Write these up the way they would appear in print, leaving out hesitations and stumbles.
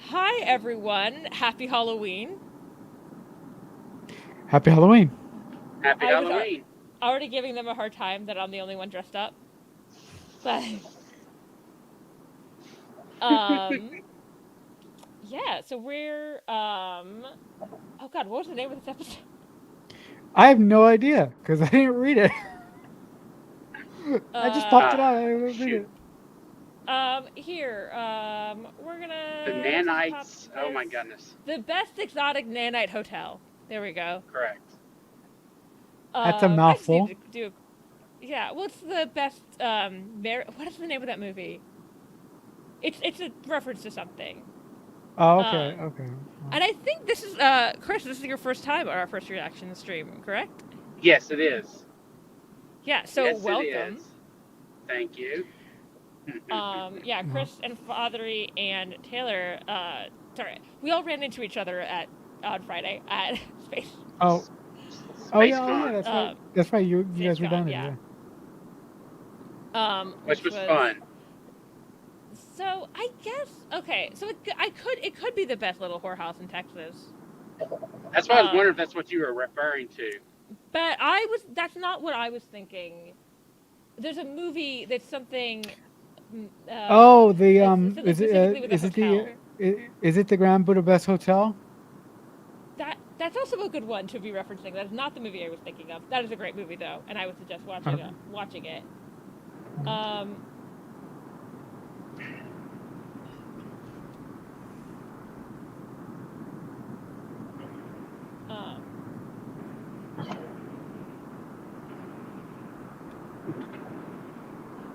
Hi everyone. Happy Halloween. Happy Halloween. Happy I was Halloween. already giving them a hard time that I'm the only one dressed up. But um yeah, so we're oh god, what was the name of this episode? I have no idea because I didn't read it. I just popped Uh it out. I didn't read Shoot. it. here. We're The gonna just pop nanites. Oh this my goodness. the best exotic nanite hotel. There we go. Correct. That's a I just need mouthful. to do yeah, what's the best what is the name of that movie? It's a reference to something. Oh, okay, Um okay. And I think this is, Chris, this is your first time on our first reaction stream, correct? Yes, it is. Yeah, so Yes, it welcome. is. Thank you. Yeah, Well, Chris and Fathery and Taylor, sorry, we all ran into each other on Friday at Space, oh, oh yeah. SpaceCon, That's right. um, That's right. You guys were SpaceCon, down there. yeah. Yeah. which Which was was, fun. so I guess, okay, so it could be the best little whorehouse in Texas. That's why I was Um, wondering if that's what you were referring to. but that's not what I was thinking. There's a movie that's something Oh, the it's something specifically with a hotel. is it the Grand Budapest Hotel? That's also a good one to be referencing. That is not the movie I was thinking of. That is a great movie though, and I would suggest Okay. watching it. Um, um,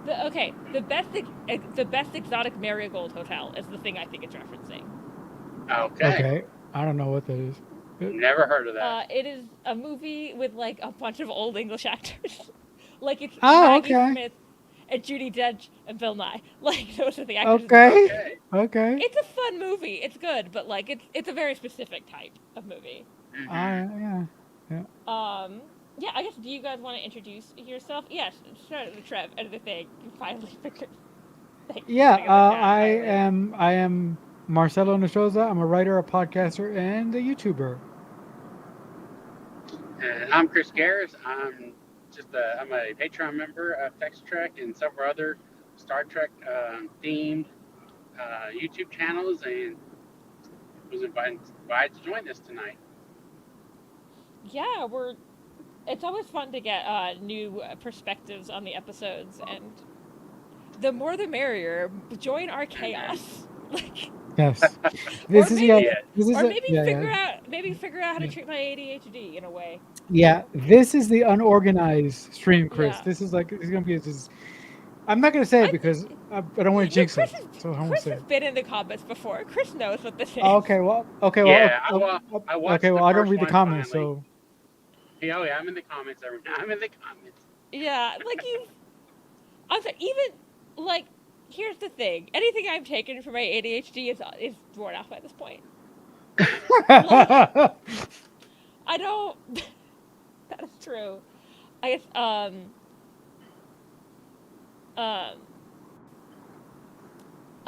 the best exotic marigold hotel is the thing I think it's referencing. Okay. Okay. I don't know what that is. Never heard of that. It is a movie with like a bunch of old English actors, like it's Oh, Maggie okay. Smith and Judi Dench and Bill Nye. Like those are the actors in the Okay. movie. Okay. Okay. It's a fun movie. It's good, but like it's a very specific type of movie. hmm Yeah. Yeah. Um, yeah, I guess. Do you guys want to introduce yourself? Yes, start the Trev and the thing. You finally figured. Thanks for Yeah. putting in the chat I finally. am. I am Marcelo Nashoza. I'm a writer, a podcaster, and a YouTuber. And I'm Chris Garris. I'm a Patreon member of Tex-Trek and several other Star Trek themed YouTube channels, and was invited to join this tonight. Yeah, we're. It's always fun to get new perspectives on the episodes, and the more the merrier. Join our hmm chaos, like, Yes. or This is yeah. maybe, Yeah. This is a yeah yeah figure out how to yeah. treat my ADHD in a way. Yeah, this is the unorganized stream, Chris. Yeah, This is like it's gonna be just. I'm not gonna say it I because I don't want to you know, jinx it, so I won't Chris say has it. been in the comments before. Chris knows what this Oh, is. Yeah. I Okay, watched well, the I don't first read the one comments, finally. so Yeah, oh yeah, I'm in the comments every now. I'm in the comments. Yeah, like I'm sorry, even like here's the thing. Anything I've taken for my ADHD is worn off by this point. Like I don't. That is true. I guess. Um.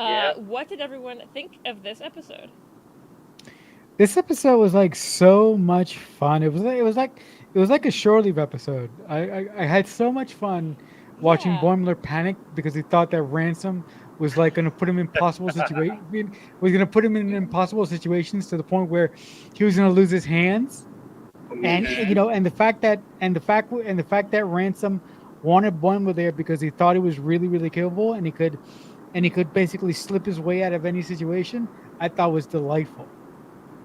Yep. What did everyone think of this episode? this episode was like so much fun. It was like a shore leave episode. I had so much fun watching Yeah. Boimler panic because he thought that Ransom was like going to put him in impossible situation. Was going to put him in impossible situations to the point where he was going to lose his hands. And you hmm know, and the fact that Ransom wanted Boimler there because he thought he was really capable and he could basically slip his way out of any situation. I thought was delightful.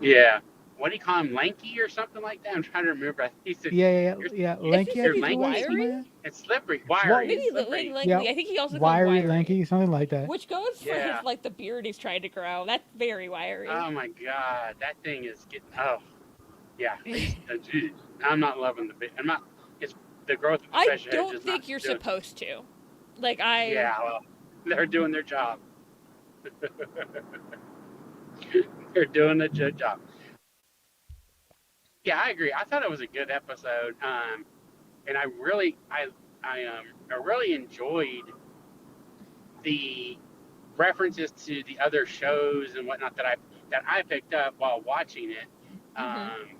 Yeah. What do you call him? Lanky or something like that? I'm trying to remember. I think he said, Yeah. Yeah. Is he Lanky, I said you're think he's it was lanky something wiry? like that. and slippery. What? Wiry and Maybe slippery. Yeah, Lanky. I think he also called him wiry, wiry, lanky, something like that. which goes for his Yeah. like the beard he's trying to grow. That's very wiry. Oh my God. That thing is getting. Oh, yeah. I'm not loving the bit. I'm not. It's the growth of his I facial hair is don't just not think you're doing. supposed to. Like I. Yeah. Well, they're doing their job. They're doing a good job. Yeah, I agree. I thought it was a good episode. And I really enjoyed the references to the other shows and whatnot that I picked up while watching it. Mm-hmm.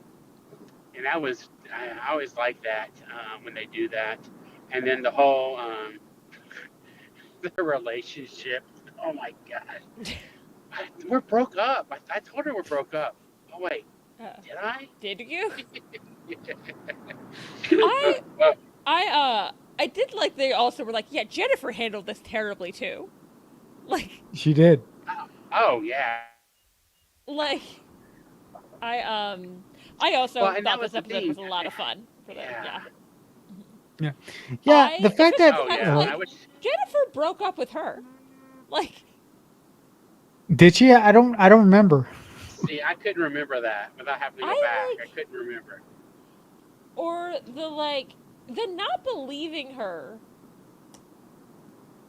And that was I always like that when they do that. And then the whole the relationship. Oh my god, we're broke up. I told her we're broke up. Oh wait, did I? Did you? I I did like they also were like, yeah, Jennifer handled this terribly too. Like She did. Oh yeah. like I I also Well, and that thought was this the episode was thing. a lot of fun for the Yeah. Yeah, yeah. The fact especially that Oh because yeah. like I wish. Jennifer broke up with her. Like did she? I don't. I don't remember. See, I couldn't remember that without having to go I back. I like couldn't remember. or the not believing her.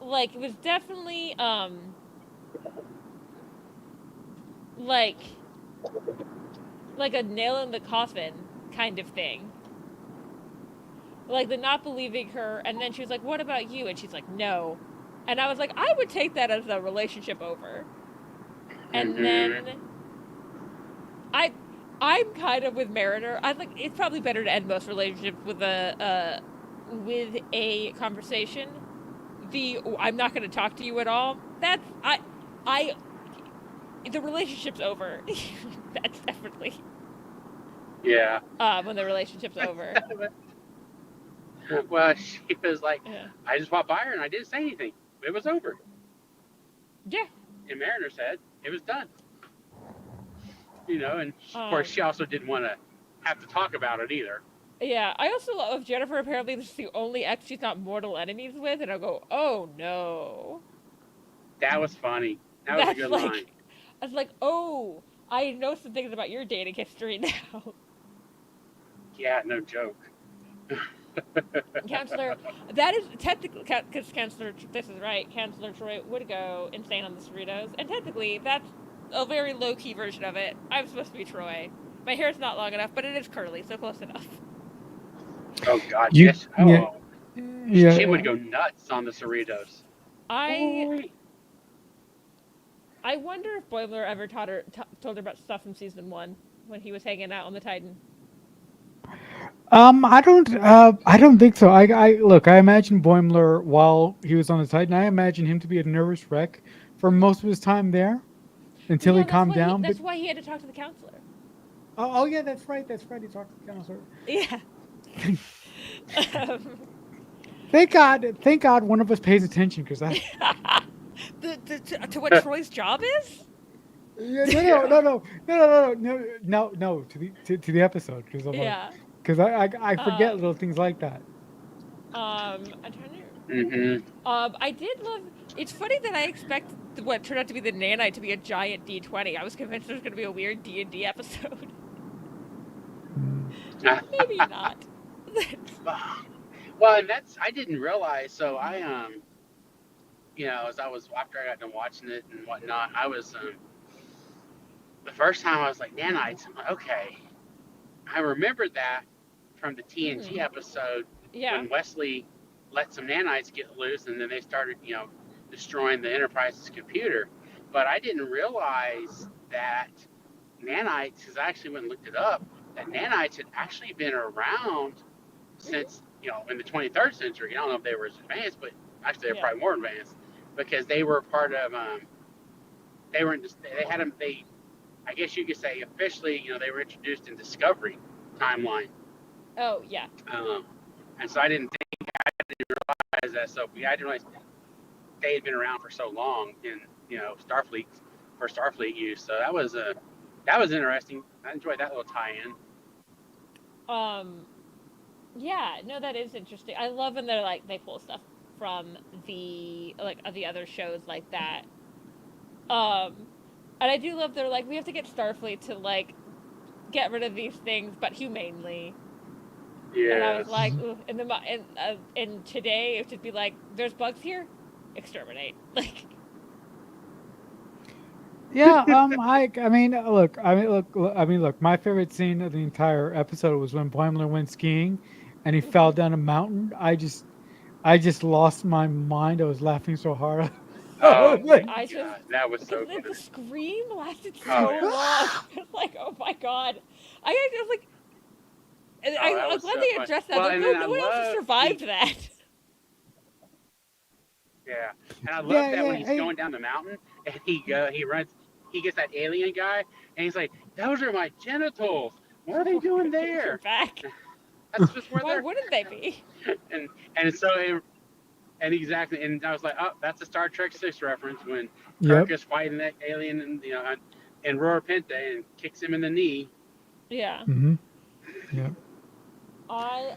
Like it was definitely like like a nail in the coffin kind of thing. Like the not believing her, and then she was like, "What about you?" And she's like, "No," and I was like, "I would take that as a relationship over." And Hmm. then I, I'm kind of with Mariner. I like it's probably better to end most relationships with a conversation. The I'm not going to talk to you at all. That's I the relationship's over. That's definitely Yeah. when the relationship's over. Well, she was like, Yeah. I just walked by her and I didn't say anything. It was over. Yeah. And Mariner said it was done. And of course Um. she also didn't want to have to talk about it either. Yeah, I also love Jennifer. Apparently, this is the only ex she's not mortal enemies with, and I'll go, oh no. That was funny. That was a That's good line. like, I was like, oh, I know some things about your dating history now. Yeah, no joke. Counselor, that is technically, because Counselor, this is right, Counselor Troy would go insane on the Cerritos, and technically, that's a very low key version of it. I'm supposed to be Troy. My hair's not long enough, but it is curly, so close enough. Oh God, You. yes. Yeah. Oh, she would Yeah. go nuts on the Cerritos. I Boy. I wonder if Boimler ever told her about stuff from season 1 when he was hanging out on the Titan. I don't. I don't think so. I look. I imagine Boimler while he was on the Titan. I imagine him to be a nervous wreck for most of his time there Well, until he yeah, calmed down. But that's why he had to talk to the counselor. oh yeah, that's right. That's right. He talked to the counselor. Yeah. um, Thank God. Thank God one of us pays attention because I. to what Troy's job is? Yeah, Yeah. no, to the episode because I'm like Yeah. because I forget Um, little things like that. I'm trying to. Mm-hmm. I did love. It's funny that I expect what turned out to be the nanite to be a giant D20. I was convinced there was going to be a weird D&D episode. Maybe not. Well, and I didn't realize. So I as I was after I got done watching it and whatnot, I was the first time I was like nanites. I'm like, okay, I remembered that from the TNG Hmm. episode Yeah. when Wesley let some nanites get loose, and then they started, destroying the Enterprise's computer. But I didn't realize that nanites, because I actually went and looked it up, that nanites had actually been around since, in the 23rd century. I don't know if they were as advanced, but actually they're Yeah. probably more advanced because they were part of, they had them, I guess you could say officially, they were introduced in Discovery timeline. Oh, yeah. And so I didn't realize that. So I didn't realize they had been around for so long in, Starfleet for Starfleet use. So that was interesting. I enjoyed that little tie-in. Yeah, no, that is interesting. I love when they're like they pull stuff from the of the other shows like that. Um, and I do love they're like we have to get Starfleet to like get rid of these things, but humanely. And I was Yes. like, ooh, and today it should be like, there's bugs here, exterminate. Like, Yeah, I mean, look. My favorite scene of the entire episode was when Boimler went skiing, and he fell down a mountain. I just lost my mind. I was laughing so hard. Oh my Like, I just god, that was so because the good. scream lasted so Oh yeah. long. It's like, oh my god. I was like, and Oh, that I'm was glad so they fun. addressed that. Well, Like, and no, then I no one else has love survived that. yeah, and I love yeah, that when yeah. he's Hey, going down the mountain and he runs, he gets that alien guy, and he's like, "Those are my genitals. What are they doing You're there?" back. That's just where Why they're, wouldn't they be? and and so and exactly, and I was like, "Oh, that's a Star Trek Six reference when Kirk yep. is fighting that alien, and in Rora Pente and kicks him in the knee." Yeah. Mm-hmm. Yep. I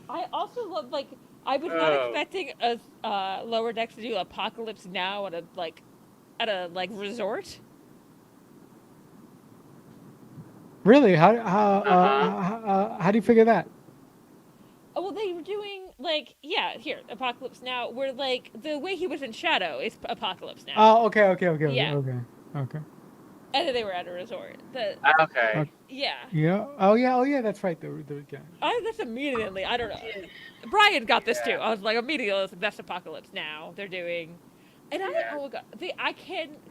I also love like I was not Oh, expecting a lower decks to do Apocalypse Now at a like resort. Really? uh huh. How do you figure that? Oh, well, they were doing like yeah here Apocalypse Now where like the way he was in Shadow is Apocalypse Now. Oh, okay, okay, okay, okay, Yeah, okay, okay. and then they were at a resort. The Okay. yeah. Yeah. Oh, yeah. Oh, yeah. That's right. Yeah. I that's immediately. I don't know. Brian got this too. Yeah. I was like immediately. I was like, that's Apocalypse Now. They're doing, and I Yeah. oh my god, I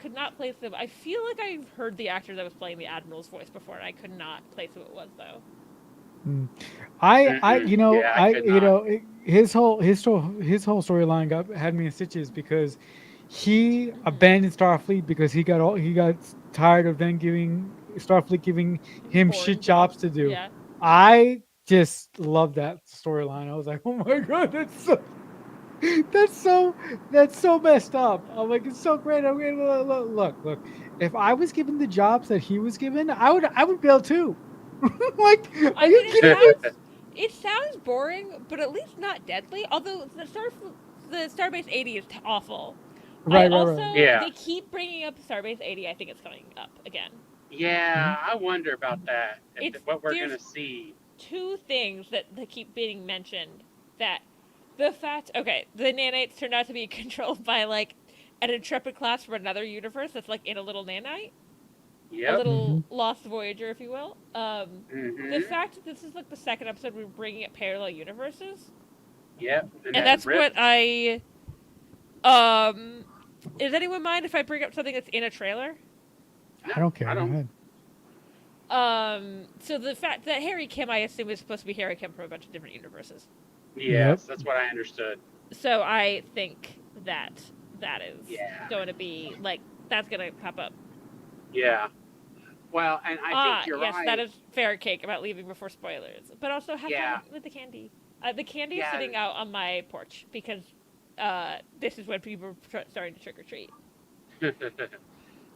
could not place them. I feel like I've heard the actor that was playing the Admiral's voice before, and I could not place who it was though. Mm. Mm-mm. Yeah, I could You not. know, his whole storyline had me in stitches because he Mm-hmm. abandoned Starfleet because he got tired of then giving Starfleet giving him Boring shit jobs jobs. to do. Yeah. I just love that storyline. I was like, oh my god, that's so that's so messed up. I'm like, it's so great. I'm like, look. If I was given the jobs that he was given, I would bail too. Like, are I you mean, kidding me? it sounds boring, but at least not deadly. Although the Starbase 80 is awful. I Right, right, right. also Yeah. they keep bringing up Starbase 80. I think it's coming up again. Mhm. Yeah, I wonder about that. It's What we're gonna there's see. two things that keep being mentioned that the fact okay the nanites turned out to be controlled by like an intrepid class from another universe that's like in a little nanite, a Yep. Mhm. little lost voyager if you will. The Mm-hmm. fact that this is like the second episode we're bringing up parallel universes, Yep. And and that that's what rift. I um is anyone mind if I bring up something that's in a trailer? No, I don't care. I Go don't. ahead. So the fact that Harry Kim I assume is supposed to be Harry Kim from a bunch of different universes. Yep. Yes, that's what I understood. So I think that that is Yeah. going to be like that's going to pop up. Yeah. Well, and I think you're Yes, that right. is fair cake about leaving before spoilers. But also have fun Yeah. with the candy. The candy is Yeah. sitting out on my porch because this is when people are starting to trick or treat.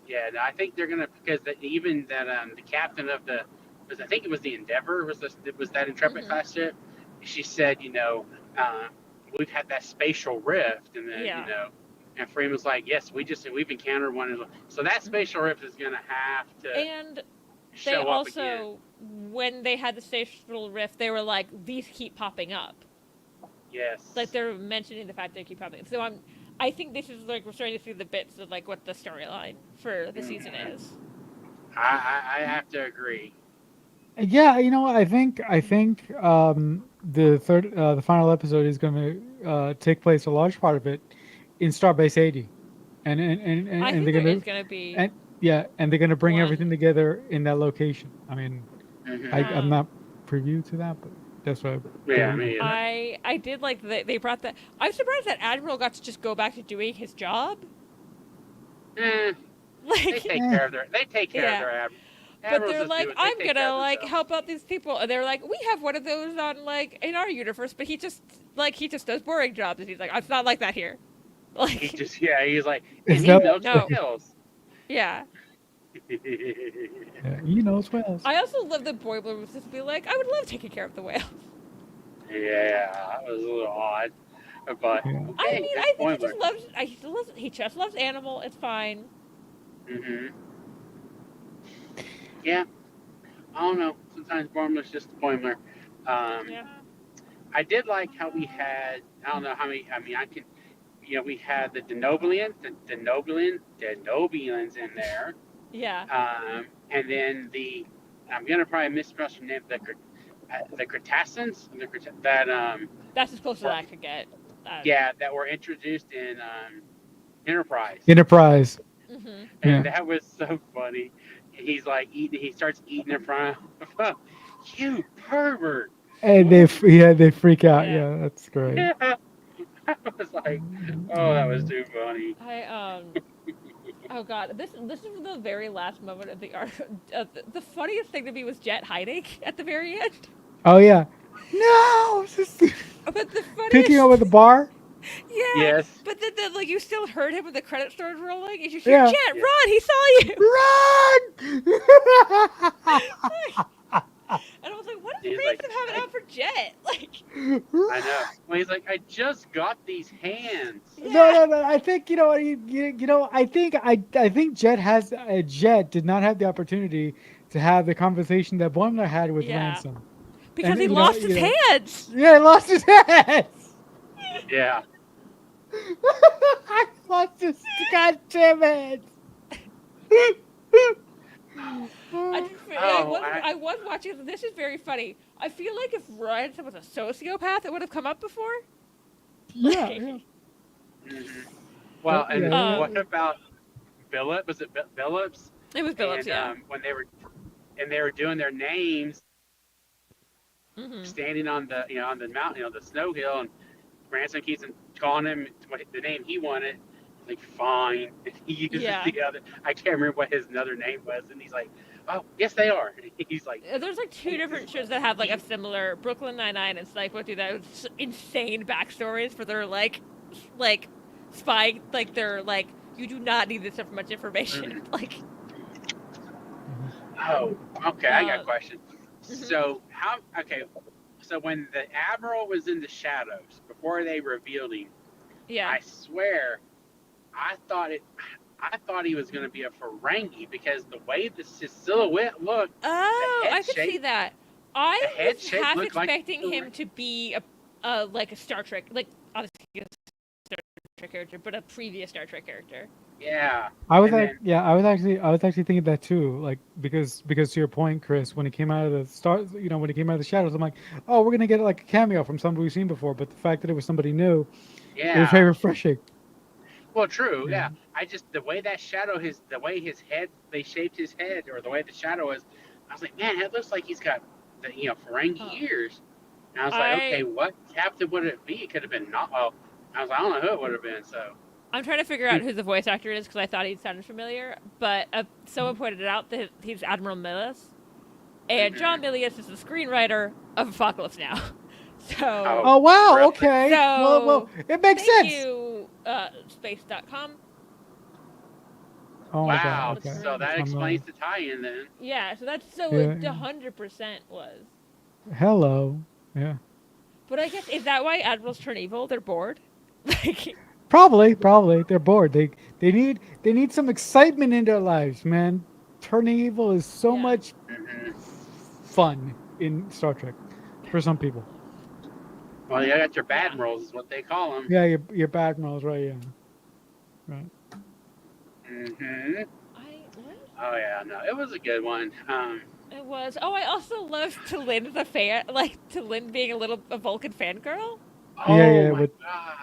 Yeah. No, I think they're gonna because even that the captain of the was I think it was the Endeavor was that Intrepid Mm-hmm. class ship. She said, uh, we've had that spatial rift, and then Yeah, and Freeman's like, yes, we've encountered one, so that spatial rift is gonna have to and they show up again. also when they had the spatial rift, they were like these keep popping up. Like Yes. they're mentioning the fact they keep popping up. So I think this is like we're starting to see the bits of like what the storyline for the season Mhm. is. I have to agree. Yeah, you know, I think the final episode is going to take place a large part of it in Starbase 80, I and think they're there going is to going to be and yeah, and they're going to bring everything one. together in that location. I mean, I'm Hmm. not privy to that, but that's what I Yeah, believe. me either. I did like that they brought that. I'm surprised that Admiral got to just go back to doing his job. Eh, they Like, take Eh, care of yeah. their But admirals. they're Just do like, it. They I'm take care of gonna like themselves. help out these people, and they're like, we have one of those on like in our universe, but he just does boring jobs, and he's like, it's not like that here. He Like, just he's like, and it's he not. knows no, whales. yeah. Yeah, you know as well. I also love that Boimler was just be like, I would love taking care of the whales. Yeah, that was a little odd, but Yeah. I okay, mean, that's I think he Boimler. just loves. He just loves animal. It's fine. Hmm. Yeah, I don't know. Sometimes Boimler's just Boimler. Um, Yeah. I did like how we had. I don't know how many. I mean, I can. We had the Denobulians in there, Yeah. and then I'm gonna probably mispronounce your name, the Cretaceans, that That's as close as were I could get. yeah that were introduced in Enterprise. Enterprise. Mm-hmm. And Yeah. that was so funny. He's like eating. He starts eating in front of you pervert. And What? they freak out. Yeah. Yeah, that's great. Yeah. I was like, oh, that was too funny. I Oh god, this is the very last moment of the arc. The funniest thing to me was Jet hiding at the very end. Oh yeah. No, it's just But the picking up funniest, at the bar. yeah. Yes. But then like you still heard him when the credits started rolling. And you hear Yeah. Jet, Yeah. run! He saw you. Run! And I was like, what is He's like, Ransom having out for Jet? Like, I know. Well, he's like, I just got these hands. No, yeah, no, no. I think you know. You know. I think Jet did not have the opportunity to have the conversation that Boimler had with yeah. Ransom, Because he you know, lost his hands. yeah, he lost his head. Yeah. I lost his. God damn it. I just, Oh, I was watching. This is very funny. I feel like if Ransom was a sociopath, it would have come up before. Yeah, yeah. mhm. Well, Yeah, and yeah. what about Philip? Was it Phillips? It was Phillips, And yeah. when they were doing their names, Mm-hmm. standing on the on the mountain, the snow hill, and Ransom keeps calling him the name he wanted. Like fine, and he uses Yeah. the other. I can't remember what his other name was, and he's like, "Oh, yes, they are." And he's like, There's like two different shows that have like a similar Brooklyn Nine-Nine and Psych do that with insane backstories for their like spy, like they're like you do not need this much information. Like, "Oh, okay, I got a Uh, question." So how? Okay, so when the admiral was in the shadows before they revealed him, yeah. I swear, I thought it. I thought he was going to be a Ferengi because the way his silhouette looked, Oh, head I could see shape- that. I the head was shape half looked like expecting a him to be a like a Star Trek, like obviously a Star Trek character, but a previous Star Trek character. yeah. I was And then I was actually thinking that too. Like because to your point, Chris, when he came out of the stars, when he came out of the shadows, I'm like, oh, we're gonna get like a cameo from somebody we've seen before. But the fact that it was somebody new, it was yeah. very refreshing. Well, true. Yeah. Yeah. I just the way that shadow the way his head they shaped his head or the way the shadow was, I was like, man, that looks like he's got the Ferengi Oh. ears. And I was like, okay, I what captain would it be? It could have been not. Oh, I was like, I don't know who it would have been. So I'm trying to figure out who the voice actor is because I thought he sounded familiar, but someone pointed it out that he's Admiral Milius, and John Milius is the screenwriter of Apocalypse Now. So, Oh wow. Really? Okay. So, Well, it makes thank sense. you, space.com. Oh my wow. god. Okay. So that I'm, explains the tie-in then. Yeah, so that's so Yeah, it yeah. 100% was. Hello. Yeah. But I guess is that why admirals turn evil? They're bored. Like, Probably. They're bored. They need some excitement in their lives, man. Turning evil is so Yeah. much Hmm. fun in Star Trek for some people. Well, you got your bad rolls, is what they call them. Yeah, your bad mouths, right? Yeah. Right. Hmm. what? Oh yeah, no, it was a good one. It was. Oh, I also loved T'Lyn the fan, like T'Lyn being a Vulcan fangirl. Oh Yeah, my with god.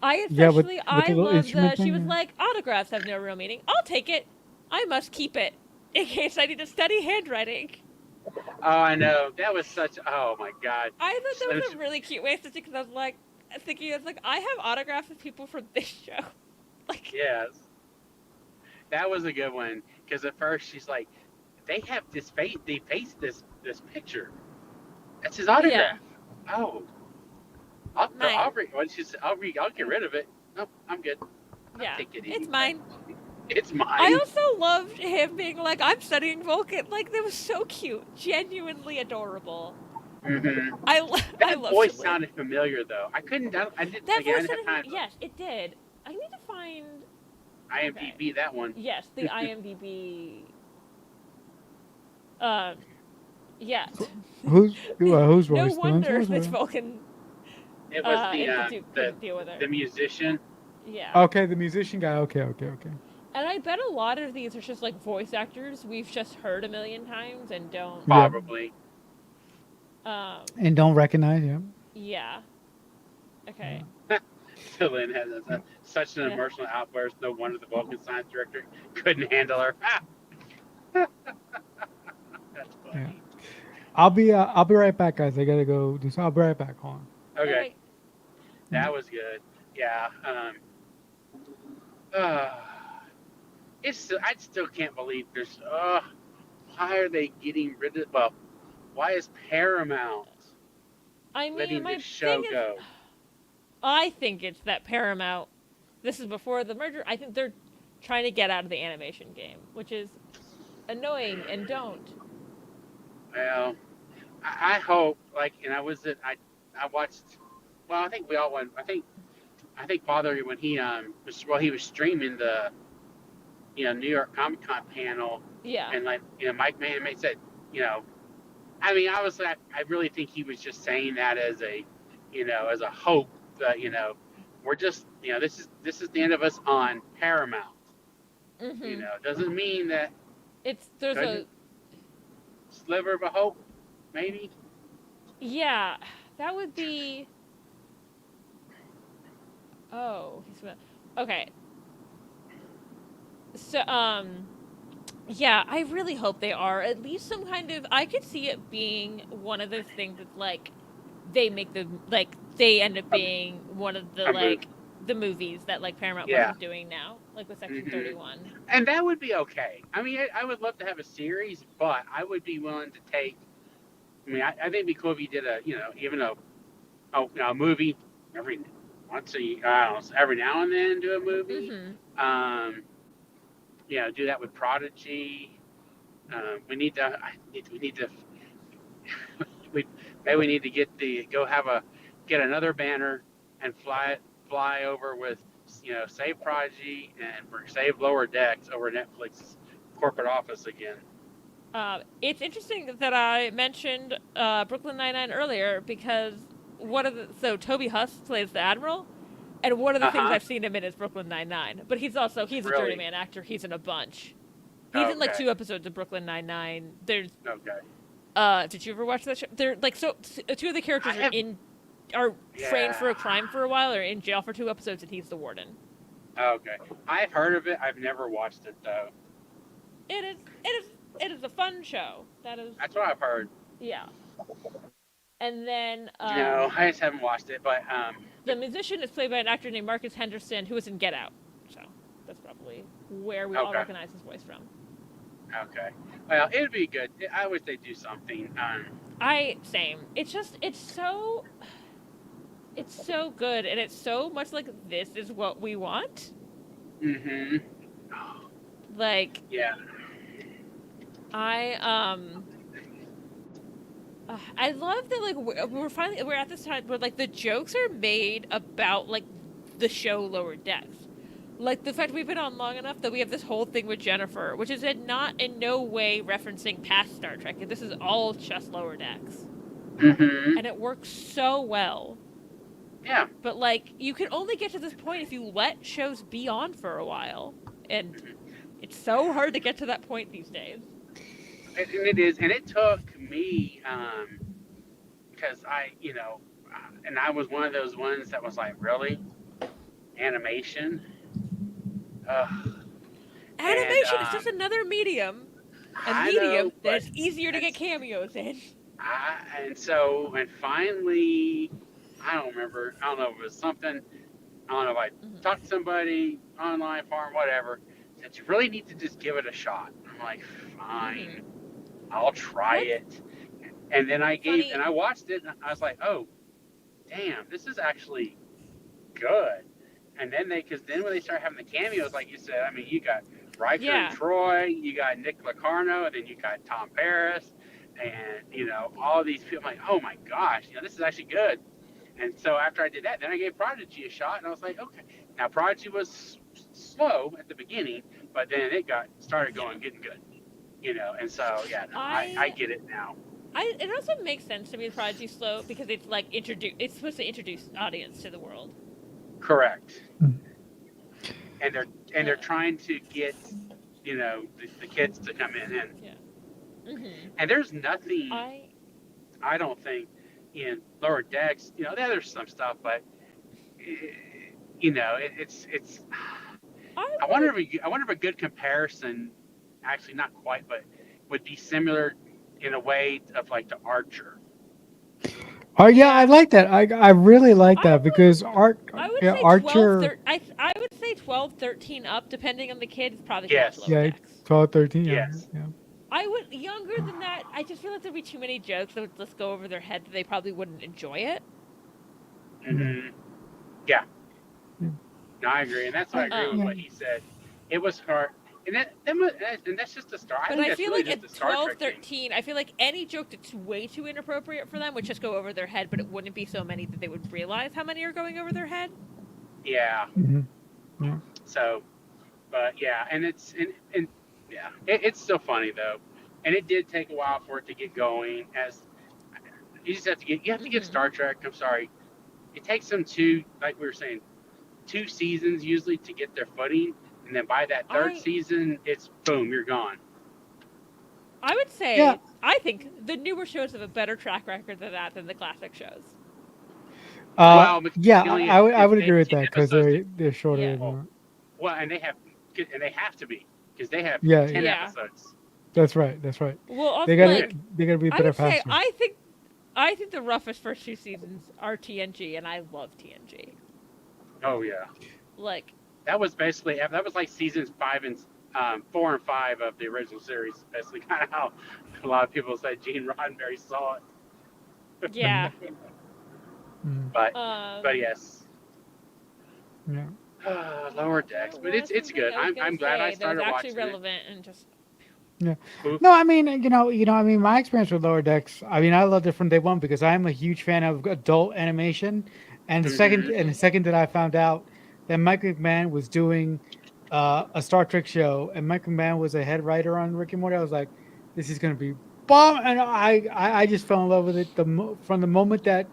I yeah, with especially the little loved instrument she thing. was Yeah. like autographs have no real meaning. I'll take it. I must keep it in case I need to study handwriting. Oh, I know. That was such. Oh my god. I thought that was So- a really cute way to because I was like thinking I was like I have autographs of people from this show. Like Yes. That was a good one because at first she's like, they have this face. They face this picture. That's his autograph. Oh. Mine. I'll get rid of it. No, I'm good. I'll yeah, take it it's anyway. mine. It's mine. I also loved him being like, I'm studying Vulcan. Like, that was so cute. Genuinely adorable. Mhm. I That love voice T'Lyn. sounded familiar though. I didn't. That Again, I voice didn't sounded, have time. yes, it did. I need to find, IMDb that one. yes, the IMDb, yeah. Who's No voice? wonder Dylan's this voice? Vulcan, It was Institute couldn't deal with the her. musician. Yeah. Okay, the musician guy. Okay. And I bet a lot of these are just like voice actors we've just heard a million times and don't, Yeah. Probably. And don't recognize him. yeah. Okay. Lynn has such an Yeah. emotional outburst. No wonder the Vulcan science director couldn't handle her. That's Yeah. funny. I'll be right back, guys. I gotta go do so. I'll be right back. Hold on. Okay, Okay. that was good. Yeah. Uh, I still can't believe there's. Why are they getting rid of? Well, why is Paramount I mean, letting my this thing show is, go? I think it's that Paramount. This is before the merger. I think they're trying to get out of the animation game, which is annoying. And don't. Well, I hope like, and I watched. Well, I think we all went. I think Father when he was streaming the New York Comic Con panel, Yeah. and like Mike Mann said, you know I mean, obviously, I really think he was just saying that as as a hope that we're just this is the end of us on Paramount. Mm-hmm. Doesn't mean that There's couldn't a sliver of a hope, maybe. yeah. That would be. Oh, okay. So yeah, I really hope they are at least some kind of. I could see it being one of those things that's like they end up being one of the A move, the movies that like Paramount yeah. wasn't doing now, like with Section hmm 31. And that would be okay. I mean, I would love to have a series, but I would be willing to take. I mean, I think it'd be cool if you did even a movie every once a year, I don't know, every now and then do a movie. Mm-hmm. Um, do that with Prodigy. We need to. We need to. we maybe we need to get another banner and fly over with Save Prodigy and Save Lower Decks over Netflix's corporate office again. It's interesting that I mentioned Brooklyn Nine-Nine earlier because so Toby Huss plays the Admiral, and one of the Uh things huh. I've seen him in is Brooklyn Nine-Nine. But he's a Really? journeyman actor. He's in a bunch. He's in like Okay. 2 episodes of Brooklyn Nine-Nine. There's Okay. did you ever watch that show? They're like two of the I characters have. are framed Yeah. for a crime for a while or in jail for 2 episodes, and he's the warden. Okay. I've heard of it. I've never watched it though. It is it is it is a fun show. That is That's what I've heard. yeah. And then No, I just haven't watched it. But the musician is played by an actor named Marcus Henderson, who was in Get Out. So that's probably where we all okay. recognize his voice from. Okay. Well, it'd be good. I wish they'd do something. Same. It's so good, and it's so much like this is what we want. Mm-hmm. Like Yeah. I I love that like we're at this time where like the jokes are made about like the show Lower Decks. Like the fact we've been on long enough that we have this whole thing with Jennifer, which is not in no way referencing past Star Trek. This is all just Lower Decks. Mm-hmm. And it works so well. Yeah. But like you can only get to this point if you let shows be on for a while. And it's so hard to get to that point these days. And it is, and it took me, because and I was one of those ones that was like, really, animation, and Animation is just another medium. A I medium know, that but is easier to get cameos in. and finally, I don't remember. I don't know if it was something. I don't know if I talked to somebody online, forum, whatever. Said you really need to just give it a shot. I'm like, fine, I'll try it. And then I watched it, and I was like, oh, damn, this is actually good. And then because then when they start having the cameos, like you said, I mean, you got Riker and Troy, you got Nick Locarno, and then you got Tom Paris, and all these people. I'm like, oh my gosh, this is actually good. And so after I did that, then I gave Prodigy a shot, and I was like, okay. Now Prodigy was slow at the beginning, but then it started getting good. And so yeah, no, I get it now. It also makes sense to me Prodigy slow because it's like it's supposed to introduce audience to the world. Correct. And they're trying to get the kids to come in and there's nothing I don't think in Lower Decks. There's some stuff, but it's. I I wonder if a good comparison, actually not quite, but would be similar in a way of like the Archer. Oh yeah, I yeah. like that. I really like I that would because I would yeah, say 12, Archer, 13. I would say 12, 13 up, depending on the kids. Probably can watch Yes, Lower yeah, Decks. 12, 13 younger. yes. Yeah. I would younger than that. I just feel like there'd be too many jokes that would just go over their head that they probably wouldn't enjoy it. Yeah. Hmm. Yeah, Yeah. no, I agree, and that's why I agree with Um, Yeah. what he said. It was hard, and that's just the start. I but think I that's feel really like just the at Star 12, Trek thing. 13, I feel like any joke that's way too inappropriate for them would just go over their head, but it wouldn't be so many that they would realize how many are going over their head. Yeah. Hmm. Yeah. So, but yeah, and yeah, it's still funny though, and it did take a while for it to get going. As you have to give Hmm. Star Trek. I'm sorry, it takes them two, like we were saying, 2 seasons usually to get their footing, and then by that third I season, it's boom, you're gone. I would Yeah. say I think the newer shows have a better track record than that than the classic shows. Well, because Yeah, they only I if would they agree have with 10 that because episodes to they're shorter Yeah. than well, that. well, and they have to be because they have Yeah, 10 Yeah. episodes. that's right. That's right. Well, They also, gotta like they gotta be I better would say faster. I think the roughest first 2 seasons are TNG, and I love TNG. Oh yeah, Like, that was like seasons 4 and 5 of the original series. Basically, kind of how a lot of people said Gene Roddenberry saw it. yeah. Mm, but Um, yes, yeah. Lower there decks. But was it's something good. I was gonna I'm glad I say that was started actually watching it. relevant and just Yeah. Oof. No, I mean, I mean, my experience with Lower Decks. I mean, I loved it from day one because I'm a huge fan of adult animation. Hmm. The second that I found out that Mike McMahon was doing a Star Trek show, and Mike McMahon was a head writer on Rick and Morty, I was like, this is gonna be bomb, and I just fell in love with it from the moment that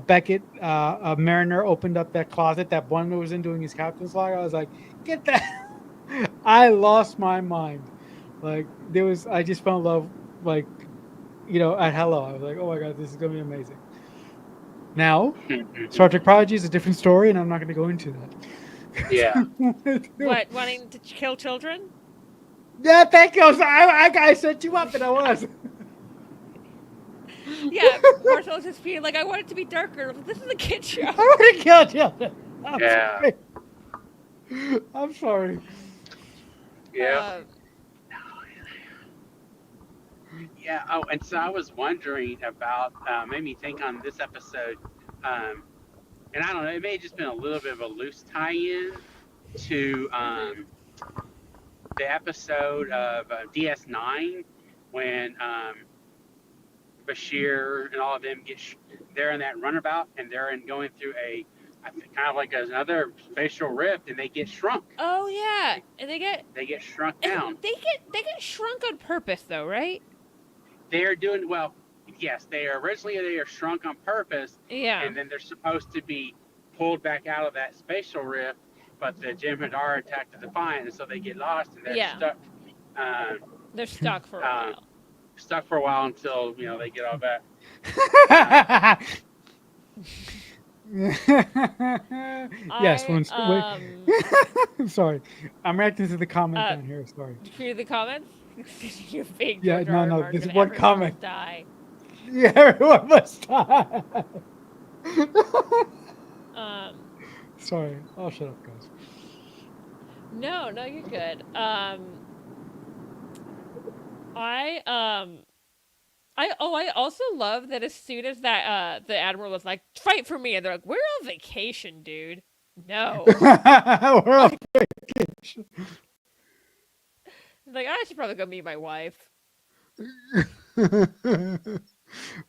Beckett Mariner opened up that closet that Blunder was in doing his captain's log. I was like, get that. I lost my mind. Like I just fell in love. Like at Hello, I was like, oh my god, this is gonna be amazing. Now, Star Trek Prodigy is a different story, and I'm not going to go into Yeah. that. what wanting to kill children. Yeah, thank you. I set you up, and I was. Yeah, Marcelo's just being like, I want it to be darker. This is a kid show. I want to kill children. I'm Yeah. sorry. I'm sorry. Yeah. Uh, Yeah. Oh, and so I was wondering about, made me think on this episode, and I don't know, it may have just been a little bit of a loose tie-in to the episode of DS9 when Bashir and all of them they're in that runabout and they're going through I think kind of like another spatial rift, and they get shrunk. oh yeah, and They get shrunk down. they get shrunk on purpose though, right? They're doing well. Yes, they are shrunk on purpose, Yeah. and then they're supposed to be pulled back out of that spatial rift. But the Jem'Hadar attack the Defiant, and so they get lost and they're Yeah. stuck. Um, They're stuck for a while. stuck for a while until they get all back. Yes, wait. Um, I'm sorry. I'm reacting to the comment Uh, down here. Sorry. Through the comments, you think Yeah, George no, R. R. no, Martin this is and one everyone comment. must die. Yeah, everyone must die. Um, Sorry. I'll shut up, guys. no, you're good. I I also love that as soon as that the admiral was like, fight for me, and they're like, we're on vacation, dude. No. We're on vacation. Like, I should probably go meet my wife.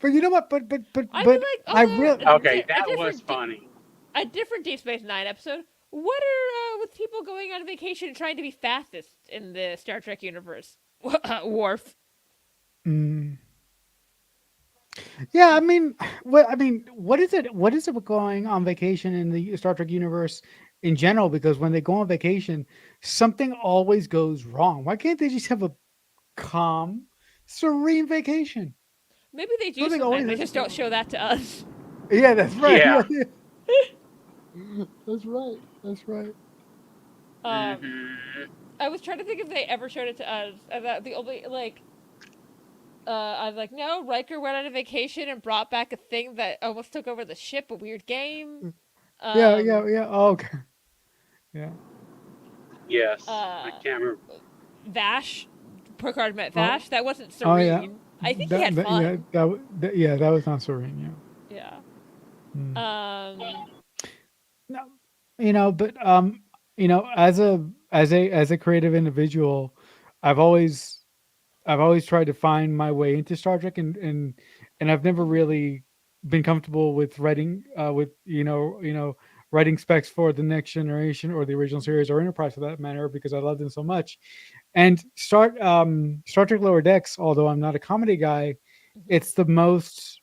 But you know what? But I mean, like, I although really Okay, that was funny. a different Deep Space Nine episode. What are with people going on vacation and trying to be fastest in the Star Trek universe? Worf. Mm. Yeah, I mean, what is it? What is it going on vacation in the Star Trek universe in general? Because when they go on vacation, something always goes wrong. Why can't they just have a calm, serene vacation? Maybe they do Something sometimes. always They has just to don't go. show that to us. Yeah, that's right. Yeah. That's right. That's right. Um, Mm-hmm. I was trying to think if they ever showed it to us, and that the only like, I was like, no, Riker went on a vacation and brought back a thing that almost took over the ship, a weird game. Yeah, Um, yeah, yeah. Oh, okay. Yeah. Yes, I uh, can't remember. Vash, Picard met Oh, Vash. That wasn't oh yeah. serene. I think he had Yeah, fun. yeah, that was not serene. Yeah. Yeah. Mm. Um. No, but as a creative individual, I've always I've always tried to find my way into Star Trek, and I've never Mhm. really been comfortable with writing with writing specs for the next generation or the original series or Enterprise for that matter because I love them so much. And Star Trek Lower Decks, although I'm not a comedy guy, Mhm. it's the most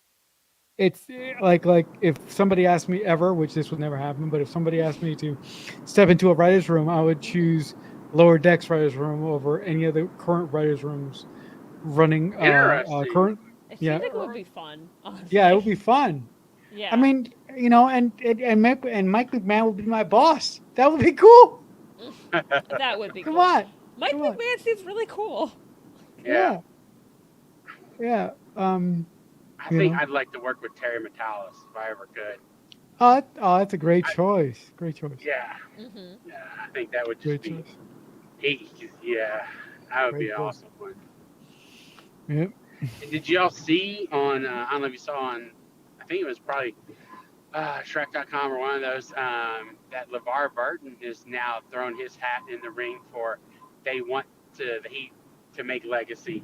it's like if somebody asked me ever, which this would never happen, but if somebody asked me to step into a writer's room, I would choose Lower Decks writer's room over any of the current writers' rooms running Interesting. current. It Yeah, seems like it would be fun, yeah, it would honestly. be fun. I Yeah. mean, and Mike McMahon would be my boss. That would be cool. That would be Come cool. on, Mike come on. McMahon seems really cool. Yeah, Yeah, yeah. I You think know. I'd like to work with Terry Metalis if I ever could. That's a great I, choice. Great choice. yeah, Mhm. yeah, I think that would just Great be choice. yeah, that would be Great an choice. awesome one. Yep. And did y'all see on I don't know if you saw on I think it was probably Shrek.com or one of those that LeVar Burton has now thrown his hat in the ring for they want he to make Legacy.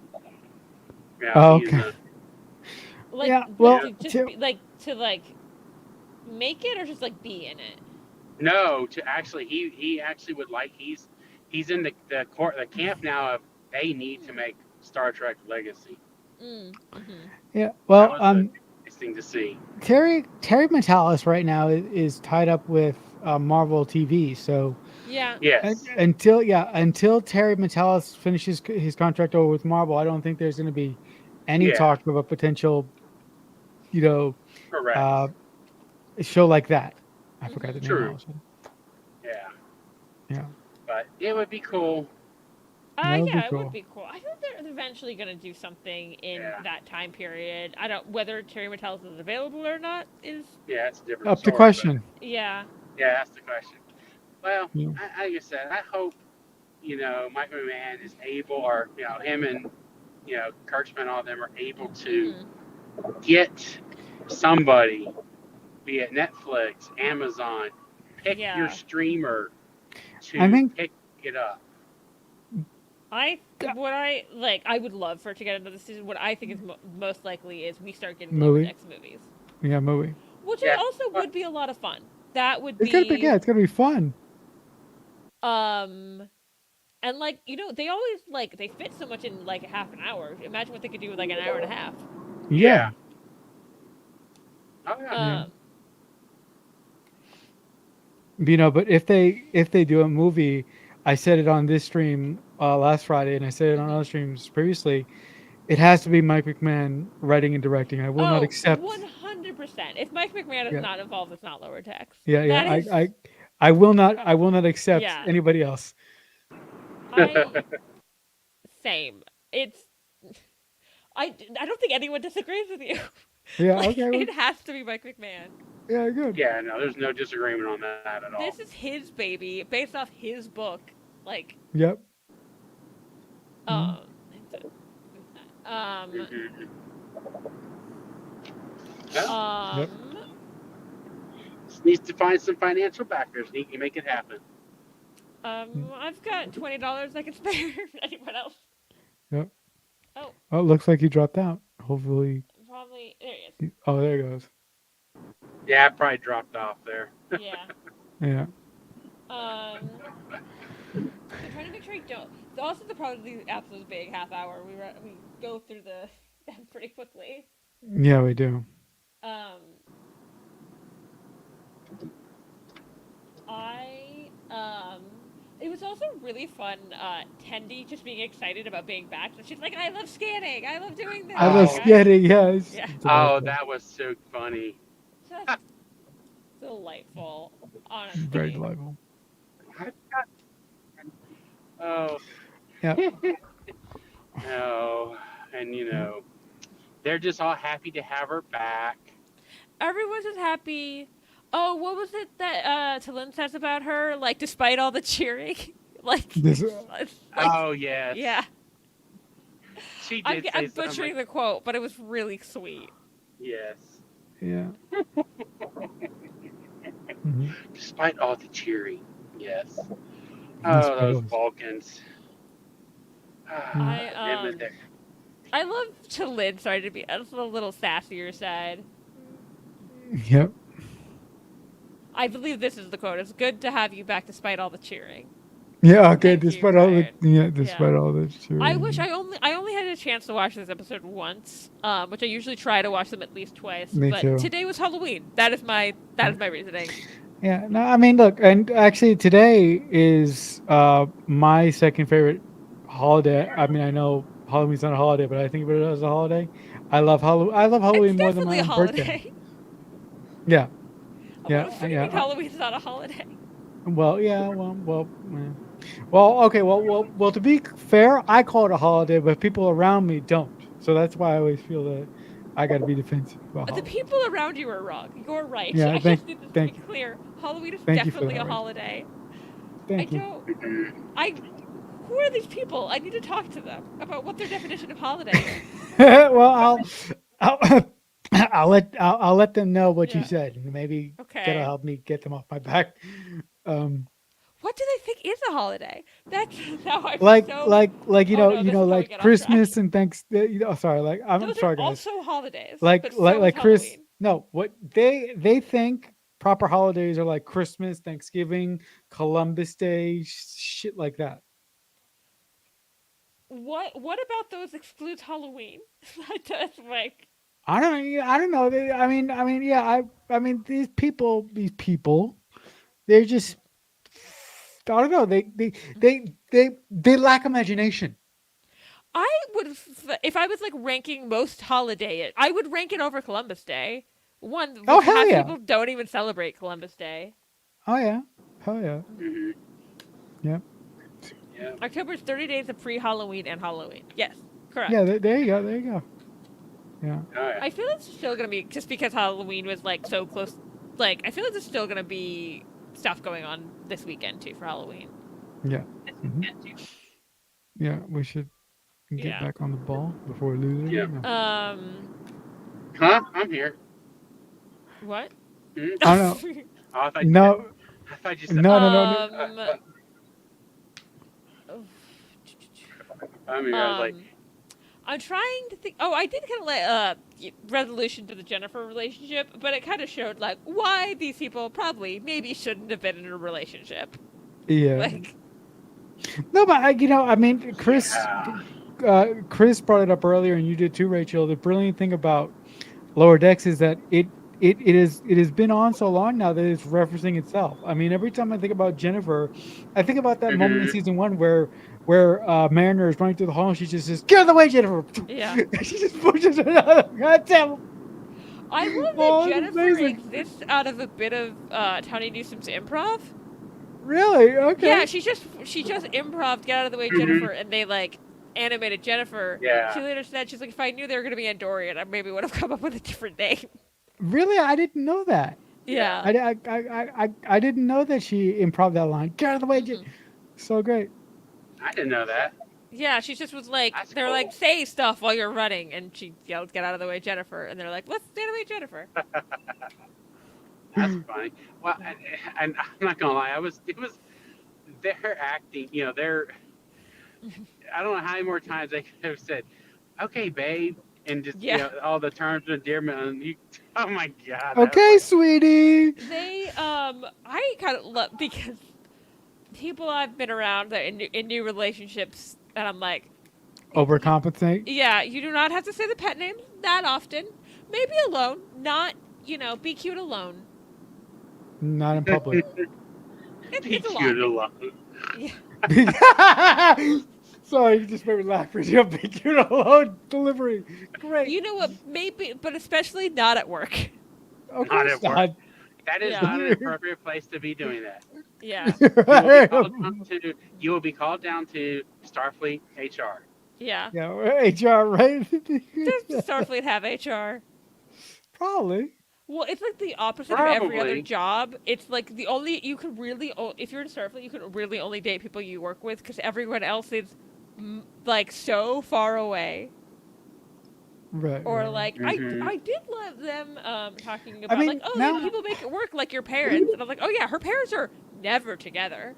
Yeah, Oh, he's okay. Like, Yeah. yeah. to just be like to like make it or just like be in it. No, to actually he actually would like he's in the camp now of they need to Hmm. make Star Trek Legacy. Mhm. Yeah. That Well, was a nice thing to see. Terry Metalis right now is tied up with Marvel TV. So Yeah. Yes. until Terry Metalis finishes his contract over with Marvel, I don't think there's going to be any Yeah. talk of a potential, you know, uh, Correct. show like that. I forgot the Mhm. name. True. Also, Yeah. yeah, But it would be cool. that would be Yeah, it would cool. be cool. I think they're eventually gonna do something in Yeah. that time period. I don't whether Terry Metalis is available or not is Yeah, it's a different Up to story, but question. yeah. yeah, that's the question. Well, Yeah. like I said, I hope Mike McMahon is able, or him and Kurtzman, all of them are able to Mhm. get somebody, be it Netflix, Amazon, pick your Yeah. streamer I to think pick it up. What I like I would love for it to get another season. What I think is most likely is we start getting Lower movie. Decks movies, Yeah, movie. which I Yeah, also but would be a lot of fun. That would It's gonna be be it's gonna be fun. um and like they always like they fit so much in like a half an hour. Imagine what they could do with like an hour and a half. Yeah, yeah, oh yeah, yeah. Um But if they do a movie, I said it on this stream last Friday, and I said it on other mhm. streams previously. It has to be Mike McMahon writing and directing. I will not Oh, accept. 100%. If Mike McMahon is Yeah, not involved, it's not Lower Decks. yeah, yeah. That is I will not. I will not accept yeah. anybody else. I same. It's I don't think anyone disagrees with you. Yeah. Like Okay. Well, it has to be Mike McMahon. yeah. Good. yeah. No, there's no disagreement on that at all. This is his baby based off his book. Like Yep. Mm. um um Mm-hmm. Well, Yep. um just needs to find some financial backers, and he can make it happen. Mm. I've got $20 I can spare for anyone else. Yep. Oh, Oh, it looks like he dropped out. Hopefully. probably there he is. Oh, there he goes. Yeah, I probably dropped off there. Yeah. Yeah. Um I'm trying to make sure I don't. So also the problem with these episodes being half hour, we go through them pretty quickly. Yeah, we do. Um, I it was also really fun. Tendy just being excited about being back. So she's like, "I love scanning. I love doing this." I I'm love like, Oh, I skating. Yeah, yeah. it's oh, delightful. that was so funny. Just delightful. Very Honestly, delightful. Oh, Yeah. no. And, Yeah. they're just all happy to have her back. everyone's just happy. Oh, what was it that Talyn says about her? Like, despite all the cheering, like, This. like, Oh, yes. yeah. She did say I'm something butchering like, the quote, but it was really sweet. yes. Yeah. Mm-hmm. Despite all the cheering. Yes. Oh, Despite those all this. Vulcans. Yeah. Ah, I them and their. I love Talyn. Sorry to be a little sassier side. Yep. I believe this is the quote. It's good to have you back despite all the cheering. Yeah. Okay. Thank you, Despite all the. Ryan. Yeah. Yeah. Despite all this. Sure. I wish I only had a chance to watch this episode once, which I usually try to watch them at least twice. Me But too. today was Halloween. That is my reasoning. Yeah. No. I mean, look. And actually, today is my second favorite holiday. I mean, I know Halloween's not a holiday, but I think of it as a holiday. I love Halloween. I love It's Halloween more than definitely my a own birthday. holiday. Yeah. What do you Yeah. mean Halloween's not a holiday? Well, yeah, well, okay, well. To be fair, I call it a holiday, but people around me don't. So that's why I always feel that I got to be defensive about The Halloween. people around you are wrong. You're right. Yeah, I just need this to be thank you, clear. Halloween is thank you for definitely that, a Rachel. holiday. I Thank you. don't. I. Who are these people? I need to talk to them about what their definition of holiday is. Well, I'll, I'll let them know what you Yeah. said, and maybe that'll Okay. help me get them off my back. Um, What do they think is a holiday? That's now I'm like, so. Oh no, this is how we like get off track. Christmas and thanks. Sorry, like I'm Those are sorry, guys. also holidays, but so is Like Chris. Halloween. No, what they think proper holidays are like Christmas, Thanksgiving, Columbus Day, shit like that. What about those excludes Halloween? That's like I don't know. Yeah. I mean, these people, they're just, I don't know. They lack imagination. I would if I was like ranking most holiday, I would rank it over Columbus Day. One, Oh which hell half the yeah! people don't even celebrate Columbus Day. Oh yeah! Hell yeah! Mm-hmm. Yeah. Yeah. October's 30 days of pre-Halloween and Halloween. Yes, correct. Yeah. There you go. There you go. Yeah. Oh, yeah. I feel it's still gonna be just because Halloween was like so close. Like I feel like there's still gonna be stuff going on this weekend too for Halloween. Yeah. Mhm. Yeah. We should get Yeah. back on the ball before we lose it Yeah. again. No. Huh? I'm here. What? Hmm? I don't know. Oh, No. I thought you said. No. I'm here. I was like, I'm trying to think. Oh, I did kind of like resolution to the Jennifer relationship, but it kind of showed like why these people probably maybe shouldn't have been in a relationship. Yeah. Like, No, but I mean, yeah. Chris brought it up earlier, and you did too, Rachel. The brilliant thing about Lower Decks is that it has been on so long now that it's referencing itself. I mean, every time I think about Jennifer, I think about that moment in Mm-hmm. season one where Mariner is running through the hall and she just says, "Get out of the way, Jennifer!" yeah. She just pushes her out. God damn. I love Oh, that it's Jennifer amazing. exists out of a bit of Tony Newsom's improv. Really? Okay. Yeah, she just improv, get out of the way, Jennifer, and they like animated Jennifer. Yeah. She later said, she's like, if I knew they were gonna be Andorian, I maybe would have come up with a different name. Really? I didn't know that. Yeah. I didn't know that she improv that line. Get out of the way. Mhm. So great. I didn't know that. Yeah, she just was like, That's they're cool. like, say stuff while you're running, and she yelled, get out of the way, Jennifer, and they're like, let's animate Jennifer. That's funny. Well, and I'm not gonna lie. It was their acting. I don't know how many more times they could have said, "Okay, babe," and just Yeah. all the terms of endearment. And oh my god. Okay, sweetie. They, I kind of love, because people I've been around that in new relationships, and I'm like, Overcompensate. yeah, you do not have to say the pet names that often. Maybe alone, not, be cute alone. Not in public. Be It's a cute lot. alone. Yeah. Sorry, you just made me laugh for your big cute alone delivery. Great. You know what? Maybe, but especially not at work. Of Not course at work. not. That is Yeah. not an appropriate place to be doing that. Yeah. You will be called down to Starfleet HR. Yeah. Yeah, HR, right? Does Starfleet have HR? Probably. Well, it's like the opposite of every other Probably. job. It's like the only you can really if you're in Starfleet, you can really only date people you work with because everyone else is like so far away. Right. Or right. like Mm-hmm. I did love them talking I about like mean, oh now. people make it work like your parents and I was like oh yeah her parents are never together.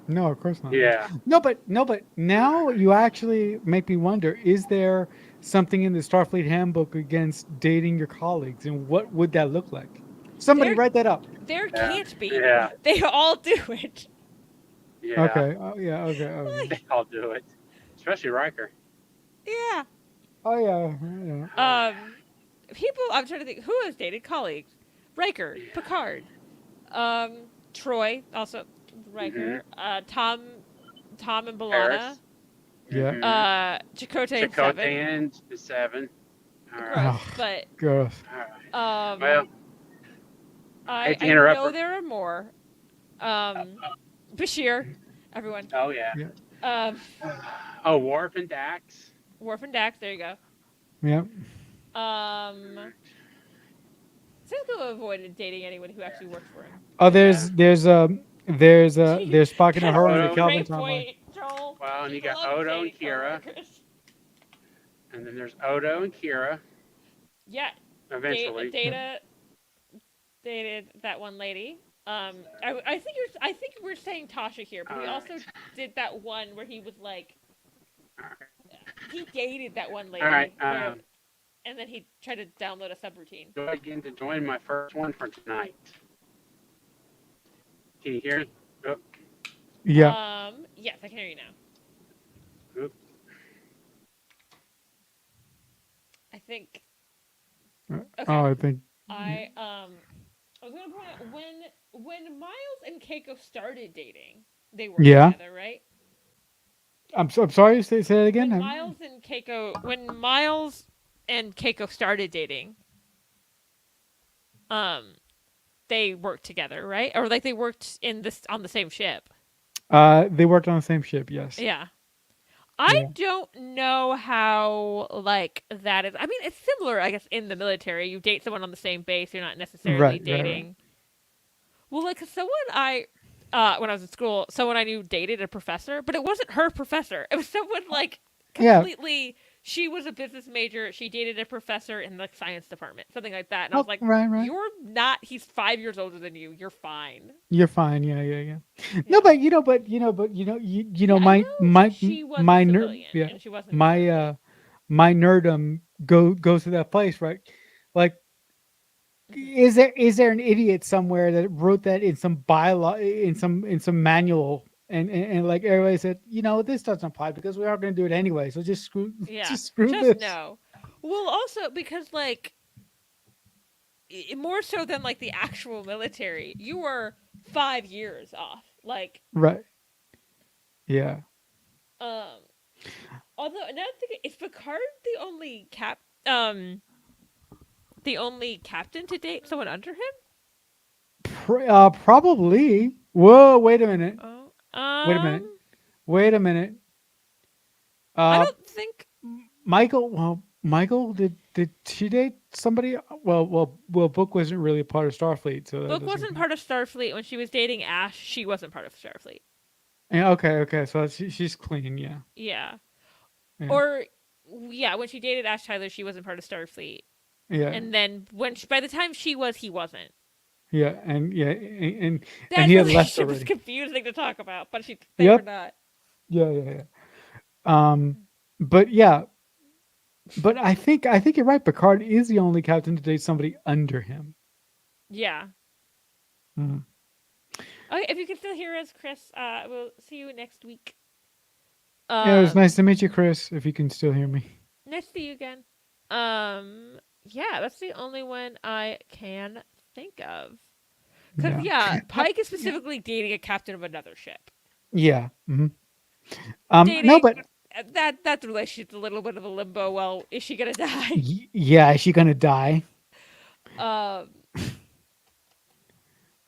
No, of course not. Yeah. No, but now you actually make me wonder: is there something in the Starfleet handbook against dating your colleagues, and what would that look like? Somebody There write that up. there Yeah. can't be. Yeah. They all do it. Yeah. Okay. Oh, yeah. Okay. Okay. They all do it, especially Riker. Yeah. Oh yeah. Yeah. People I'm trying to think who has dated colleagues. Riker, Yeah. Picard, Troy, also Mm-hmm. Riker, Tom and B'Elanna, Paris. Yeah. Mm-hmm. Chakotay and Chakotay Seven. and 7. All right. Gross, Oh, but gross. All right. um, Well, hate to I interrupt. know there are more. Bashir, everyone. Oh yeah. Yeah. Um, Oh, Worf and Dax. Worf and Dax. There you go. Yeah. Cisco avoided dating anyone who actually worked for him. Oh, there's Spock and her on the Odo. Calvin Great timeline. point, Joel. Well, and you People got love Odo and dating Kira, coworkers. and then there's Odo and Kira. Yeah, Eventually. Data dated that one lady. I think we're saying Tasha here, but he also did that one where he was like, All right. he dated that one lady, All right. and then he tried to download a subroutine. Go again to join my first one for tonight. Can you hear me? Oh, Yeah. Yes, I can hear you now. oop. I think. Oh, Okay. I think. I was gonna point out when Miles and Keiko started dating, they were Yeah. together, right? I'm sorry. Say it again. When Miles and Keiko started dating, they worked together, right? Or like they worked on the same ship. They worked on the same ship. Yes. Yeah. I Yeah. don't know how like that is. I mean, it's similar, I guess, in the military. You date someone on the same base, you're not necessarily Right. dating. Well, like someone when I was in school, someone I knew dated a professor, but it wasn't her professor. It was someone like Yeah. completely. She was a business major. She dated a professor in the science department, something like that. And I Oh, was like, right. "You're not. He's 5 years older than you. You're fine." You're fine. Yeah. Yeah. No, but Yeah, I know she was my a nerd. civilian Yeah. and she wasn't. in Starfleet. My nerdum goes to that place, right? Like, is there an idiot somewhere that wrote that in some bylaw in some manual and like everybody said, this doesn't apply because we are going to do it anyway, so just screw Yeah, just screw just this. no. Well, also because like more so than like the actual military, you were 5 years off. Like, Right. Yeah. although now I'm thinking, is Picard the only captain to date someone under him? Probably. Whoa, wait a minute. Oh, Wait a minute. I don't think. Michael, did she date somebody? Well, Book wasn't really a part of Starfleet, so Book wasn't part of Starfleet when she was dating Ash. She wasn't part of Starfleet. Yeah, okay, so she's clean, yeah. Yeah. Yeah. Or yeah, when she dated Ash Tyler, she wasn't part of Starfleet. Yeah. And then by the time she was, he wasn't. Yeah, and That he had left relationship was already. confusing to talk about, but they were not. Yeah. But yeah. But I think you're right. Picard is the only captain to date somebody under him. Yeah. Mm. Okay, if you can still hear us, Chris, we'll see you next week. Yeah, it was nice to meet you, Chris. If you can still hear me. Nice to see you again. Yeah, that's the only one I can think of. Because Pike is specifically dating a captain of another ship. Yeah. Mm-hmm. Dating, no, but that relationship's a little bit of a limbo. Well, is she gonna die? Yeah, is she gonna die?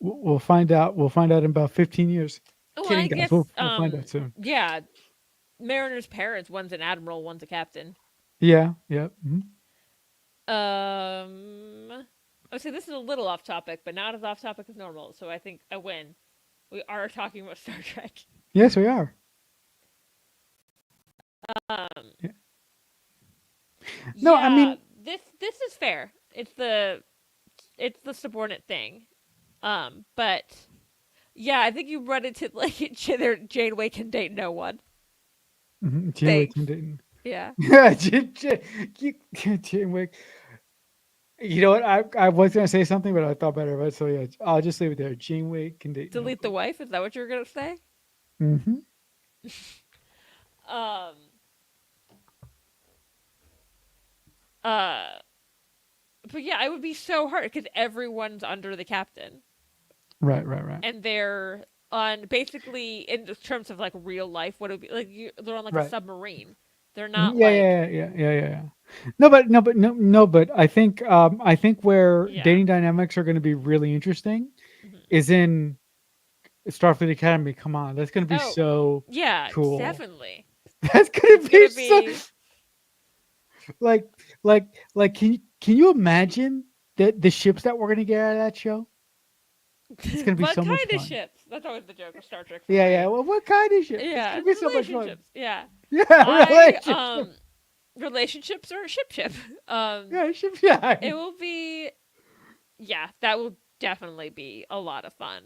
We'll find out. We'll find out in about 15 years. Well, I Kidding, guys. guess, We'll find out soon. yeah, Mariner's parents, one's an admiral, one's a captain. Yeah. Yeah. I would say this is a little off topic, but not as off topic as normal. So I think I win. We are talking about Star Trek. Yes, we are. Um, Yeah. No, I mean, this is fair. It's the subordinate thing. But yeah, I think you run into like Janeway can date no one. Janeway Thanks. can date. Yeah. Yeah, Janeway. You know what? I was gonna say something, but I thought better of it. So yeah, I'll just leave it there. Janeway can date. Delete the wife. Is that what you were gonna say? Mm-hmm. Um. But yeah, it would be so hard because everyone's under the captain, Right. and they're on basically in terms of like real life. What it would be like? They're on like a Right. submarine. They're not Yeah. No, but I think where Yeah. dating dynamics are going to be really interesting Mhm. is in Starfleet Academy. Come on, that's going to be Oh, so yeah, cool. definitely. That's going to be It's so gonna be like can you imagine the ships that we're going to get out of that show? It's going to be what so much kind of fun. ships? That's always the joke of Star Trek. For Yeah. me. Well, what kind of ship? Yeah, It's going to be so much fun. relationships. Yeah, Yeah, relationships. relationships or ship. Yeah, ships. Yeah. It will be. Yeah, that will definitely be a lot of fun.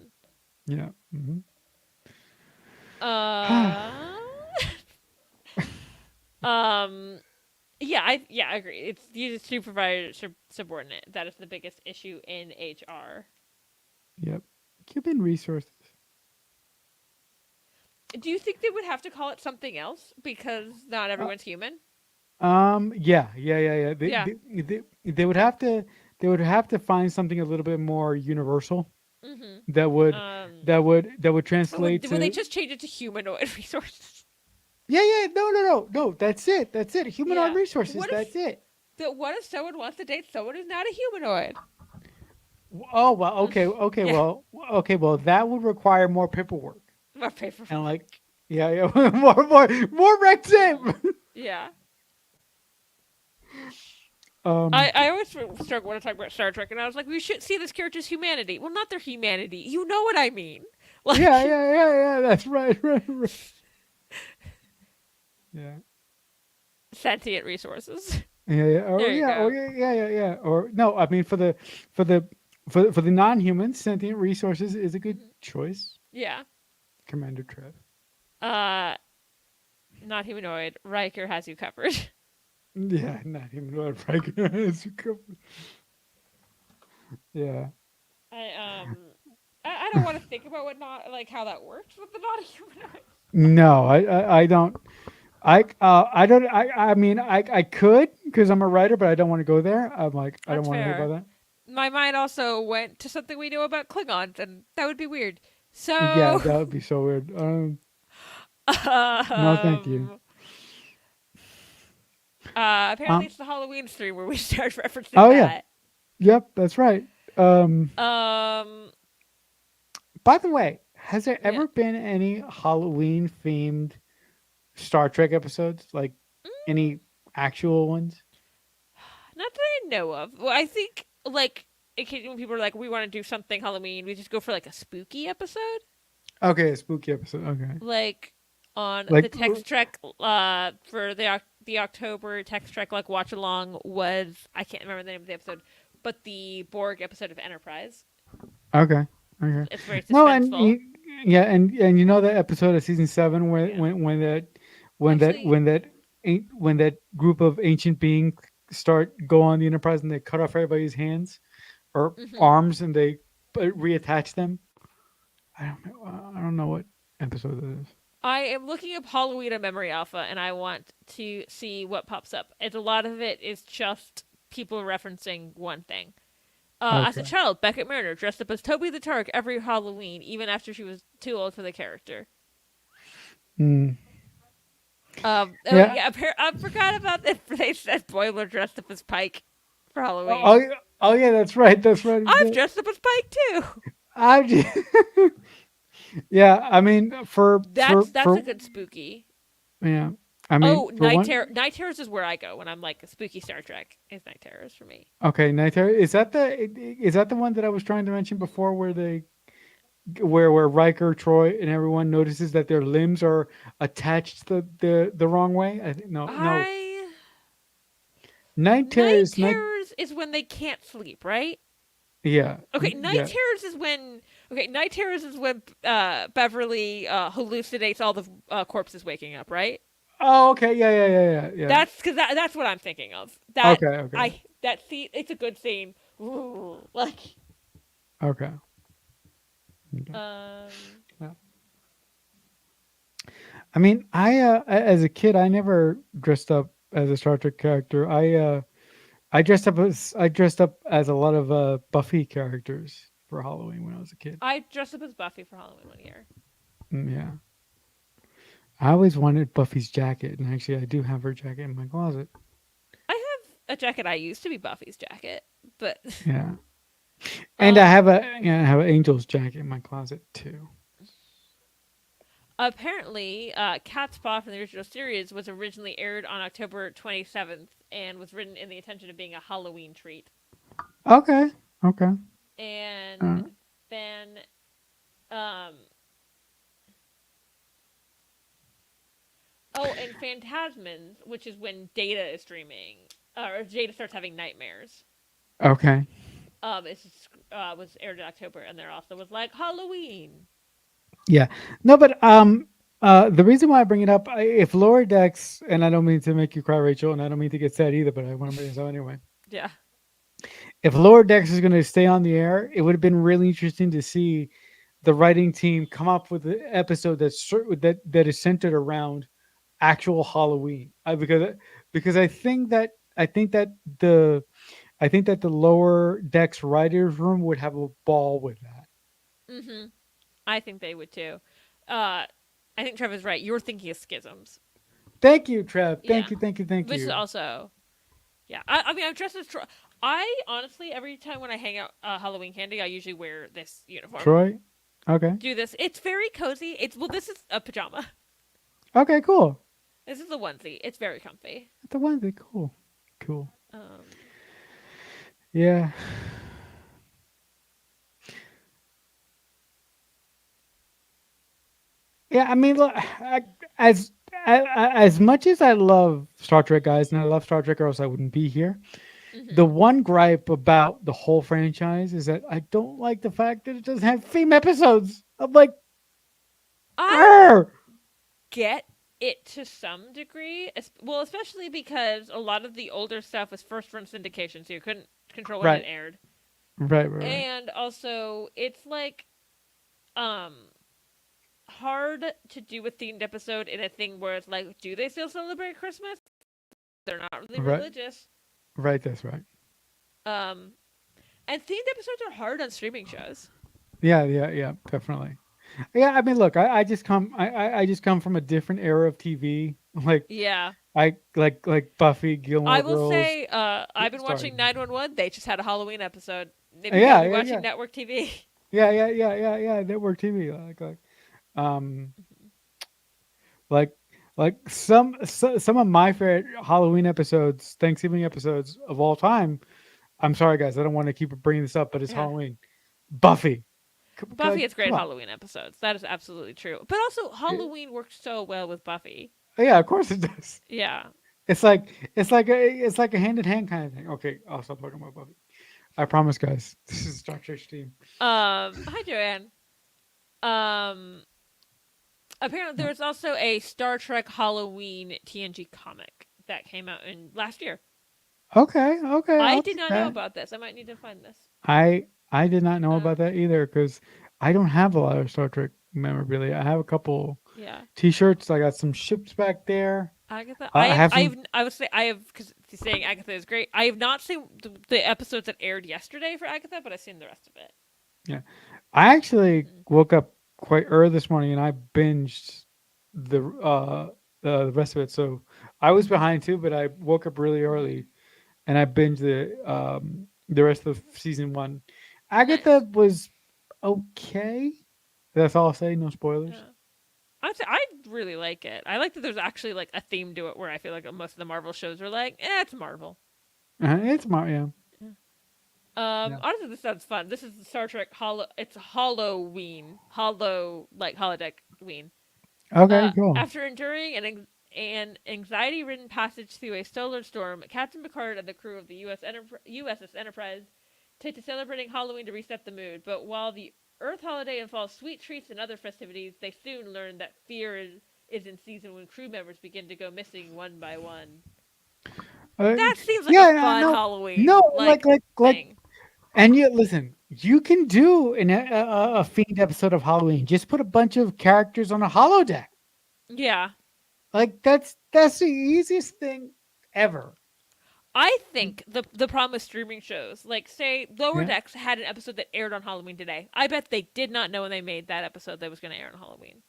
Yeah. Mm-hmm. Uh, yeah, I agree. It's you supervisor subordinate. That is the biggest issue in HR. Yep. Human resources. Do you think they would have to call it something else because not everyone's human? Yeah. Yeah. They would have to find something a little bit more universal Mm-hmm. that would Would translate they to. just change it to humanoid resources? Yeah. No. That's it. Humanoid Yeah. resources. What if- That's it. What if someone wants to date someone who's not a humanoid? Oh well. Okay. Yeah. Well, that would require more paperwork More paper. and like yeah. more red tape. Yeah. I I always struggle when I talk about Star Trek, and I was like, we should see this character's humanity. Well, not their humanity. You know what I mean? Like, yeah. That's right. Yeah. sentient resources. Yeah. Or There you yeah. go. Or yeah. Or no. I mean, for the non-humans, sentient resources is a good choice. Yeah. Commander Trev. Not humanoid. Riker has you covered. Yeah, not humanoid. Yeah. I don't want to think about what not like how that works with the not humanoid. No, I don't. I don't. I mean, I could because I'm a writer, but I don't want to go there. I'm like, I don't That's want to hear fair. about My mind also went to something we know about Klingons, and that would be weird. So that. Yeah, that would be so weird. No, thank you. Apparently, it's the Halloween stream where we start referencing Oh, yeah. that. Yep, that's right. Um, By the way, has there Yeah. ever been any Halloween themed Star Trek episodes? Like any actual ones? not that I know of. Well, I think like when people are like, we want to do something Halloween, we just go for like a spooky episode, Okay, a spooky episode. Okay. like on Like- the Tex-Trek. For the October Tex-Trek like watch along was I can't remember the name of the episode, but the Borg episode of Enterprise. Okay. It's very No, suspenseful. and you know that episode of season 7 when that group of ancient beings go on the Enterprise and they cut off everybody's hands or Mhm. arms and they reattach them. I don't know what episode that is. I am looking up Halloween on Memory Alpha, and I want to see what pops up. And a lot of it is just people referencing one thing. As a Okay. child, Beckett Mariner dressed up as Toby the Turk every Halloween, even after she was too old for the character. Hmm. Yeah, I forgot about that. They said Boiler dressed up as Pike for Halloween. Oh yeah, that's right. I've dressed up as Pike too. I just, yeah. I mean, That's for a good spooky. yeah. I mean, Oh, for night one. terror. Night terrors is where I go when I'm like a spooky Star Trek. Is night terrors for me? Okay, night terror. Is that the one that I was trying to mention before, where where Riker, Troy, and everyone notices that their limbs are attached the wrong way? I think no. I Night terror Night is night. terrors is when they can't sleep, right? Yeah, Okay, night yeah. terrors is when night terrors is when Beverly hallucinates all the corpses waking up, right? Oh, okay. Yeah, yeah, yeah, yeah, yeah. That's because that's what I'm thinking of. Okay, okay, That scene. It's a good scene. Ooh, like okay. Okay. um. Yeah. I mean, as a kid, I never dressed up as a Star Trek character. I dressed up as a lot of Buffy characters for Halloween when I was a kid. I dressed up as Buffy for Halloween one year. Yeah, I always wanted Buffy's jacket, and actually, I do have her jacket in my closet. I have a jacket I used to be Buffy's jacket, but Yeah, and um. I have an Angel's jacket in my closet too. Apparently, Cat Spa from the original series was originally aired on October 27th and was written in the intention of being a Halloween treat. Okay, okay. And Uh, then, um, oh, and Phantasmins, which is when Data is dreaming, or Data starts having nightmares. okay. Was aired in October, and there also was like Halloween. Yeah. No, but the reason why I bring it up, if Lower Decks, and I don't mean to make you cry, Rachel, and I don't mean to get sad either, but I want to bring this up anyway. Yeah. If Lower Decks is going to stay on the air, it would have been really interesting to see the writing team come up with an episode that is centered around actual Halloween. Because I think that the I think that the Lower Decks writers room would have a ball with that. Mm-hmm. I think they would too. Uh, I think Trevor's right. You were thinking of schisms. Thank you, Trev. Yeah. Thank Which is you. also yeah, I mean, I'm dressed as Troy. I honestly, every time when I hang out Halloween candy, I usually wear this uniform. Troy. Okay. Do this. It's very cozy. This is a pajama. Okay, cool. This is a onesie. It's very comfy. The onesie, cool. Cool. Um, Yeah. Yeah, I mean, look, as as much as I love Star Trek guys and I love Star Trek girls, I wouldn't be here. The hmm one gripe about the whole franchise is that I don't like the fact that it doesn't have theme episodes. I'm like, I Arr! get it to some degree. Well, especially because a lot of the older stuff was first run syndication, so you couldn't control when it Right, aired. right. And also, it's like um hard to do a themed episode in a thing where it's like, do they still celebrate Christmas? They're not really Right, religious. right. That's right. Um, and themed episodes are hard on streaming shows. Yeah. Definitely. Yeah, I mean, look, I just come from a different era of TV. Like, Yeah, like Buffy, I Gilmore will Girls. say, I've been Sorry. watching 911. They just had a Halloween episode. Maybe you gotta Yeah, be yeah, watching yeah, network TV. yeah. Network TV, um, like some of my favorite Halloween episodes, Thanksgiving episodes of all time. I'm sorry, guys, I don't want to keep bringing this up, but it's Yeah, Halloween. Buffy, Buffy has come great on. Halloween episodes. That is absolutely true. But also, Yeah, Halloween works so well with Buffy. yeah, of course it does. Yeah. It's like a hand in hand kind of thing. Okay, I'll stop talking about Buffy. I promise, guys. This is Star Trek team. Hi Joanne. Um, Apparently there's also a Star Trek Halloween TNG comic that came out in last year. Okay, I I'll did take not know that. about this. I might need to find this. I did not know about Um, that either because I don't have a lot of Star Trek memorabilia. I have a couple yeah, T-shirts. I got some ships back there. Agatha. I have some. I would say I have because saying Agatha is great. I have not seen the episodes that aired yesterday for Agatha, but I've seen the rest of it. Yeah, I actually Mm, woke up quite early this morning and I binged the the rest of it. So I was behind too, but I woke up really mhm. early and I binged the rest of season one. Agatha Nice. was okay. That's all I'll say. No spoilers. Yeah. I really like it. I like that there's actually like a theme to it where I feel like most of the Marvel shows are like, it's Marvel. It's my yeah. Yeah. Yeah. Honestly, this sounds fun. This is Star Trek Hollow. It's Halloween, Hollow like holodeck Ween. Okay. Cool. After enduring an anxiety-ridden passage through a solar storm, Captain Picard and the crew of the USS Enterprise take to celebrating Halloween to reset the mood. But while the Earth holiday involves sweet treats and other festivities, they soon learn that fear is in season when crew members begin to go missing one by one. Uh, That seems like yeah. a fun No. Halloween No. Like. thing. And you listen. You can do a Fiend episode of Halloween. Just put a bunch of characters on a holodeck. Yeah. Like that's the easiest thing ever. I think the problem with streaming shows, like say Lower Yeah. Decks had an episode that aired on Halloween today. I bet they did not know when they made that episode that was going to air on Halloween.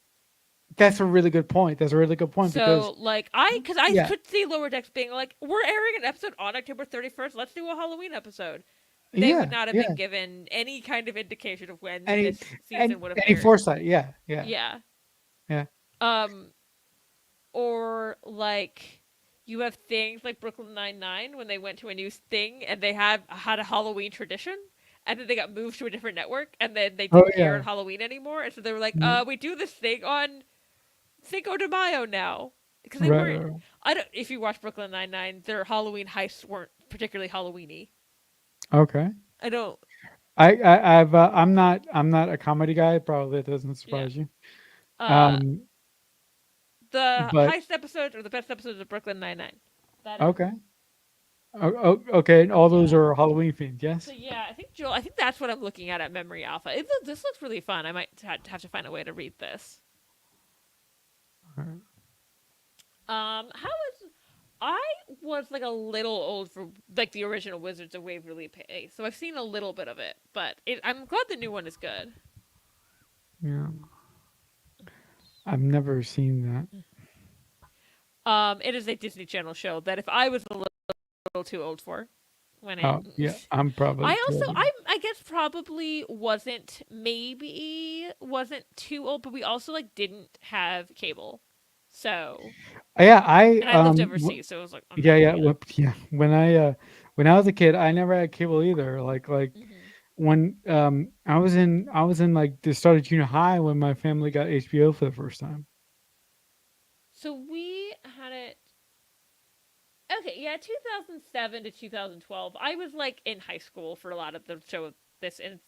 That's a really good point. That's a really good point because So like because I yeah, could see Lower Decks being like, we're airing an episode on October 31st. Let's do a Halloween episode. They would not have yeah. been given any kind of indication of when Any this season would have any aired. foresight. Yeah. Yeah. Yeah. Yeah. Um, or like you have things like Brooklyn Nine-Nine when they went to a new thing and they had a Halloween tradition, and then they got moved to a different network, and then they Oh didn't air yeah. on Halloween anymore, and so they were like, Mm, we do this thing on Cinco de Mayo now because they right, weren't. right, right. I don't. If you watch Brooklyn Nine-Nine, their Halloween heists weren't particularly Halloweeny. Okay. I don't. I'm not a comedy guy. Probably that doesn't Yeah. surprise you. Uh, Um. the But heist episodes are the best episodes of Brooklyn Nine-Nine. That is. okay. Okay. And all those Yeah. are Halloween themed. So Yes. yeah, I think Joel. I think that's what I'm looking at Memory Alpha. This looks really fun. I might have to find a way to read this. Alright. How was I was like a little old for like the original Wizards of Waverly Place, so I've seen a little bit of it, but I'm glad the new one is good. Yeah. I've never seen that. It is a Disney Channel show that if I was a little too old for when it. Oh yeah. I'm probably. I too also old. I guess probably wasn't too old, but we also like didn't have cable, so Yeah. and I lived overseas, so it was like I'm Yeah, not yeah, gonna. yeah. When I was a kid, I never had cable either. Like Hmm. when I was in like the start of junior high when my family got HBO for the first time. So we had it. Okay, yeah, 2007 to 2012. I was like in high school for a lot of the show. This in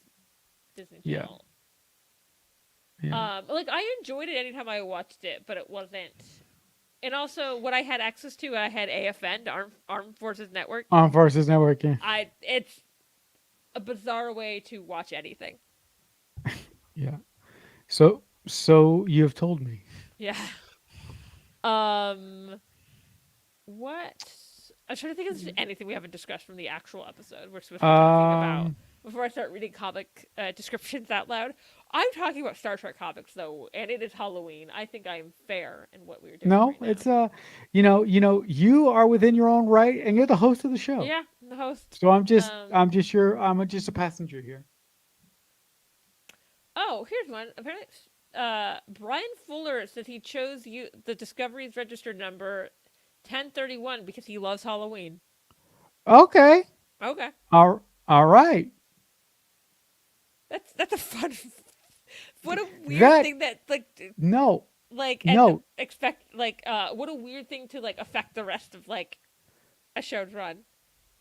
Disney Yeah, Channel. yeah. Like I enjoyed it anytime I watched it, but it wasn't. And also, what I had access to, I had AFN, Armed Forces Network. Armed Forces Network. Yeah, It's a bizarre way to watch anything. yeah. So you have told me. Yeah. Um, what? I'm trying to think of anything we haven't discussed from the actual episode we're supposed to be talking about Um, before I start reading comic descriptions out loud. I'm talking about Star Trek comics though, and it is Halloween. I think I'm fair in what we're doing no, right now. it's you are within your own right, and you're the host of the show. Yeah, I'm the host. So I'm Um, just a passenger here. Oh, here's one. Apparently, Brian Fuller says he chose the Discovery's registered number 1031 because he loves Halloween. Okay. Okay, All right. that's a fun. What a weird That thing that no, and no. expect what a weird thing to like affect the rest of like a show's run.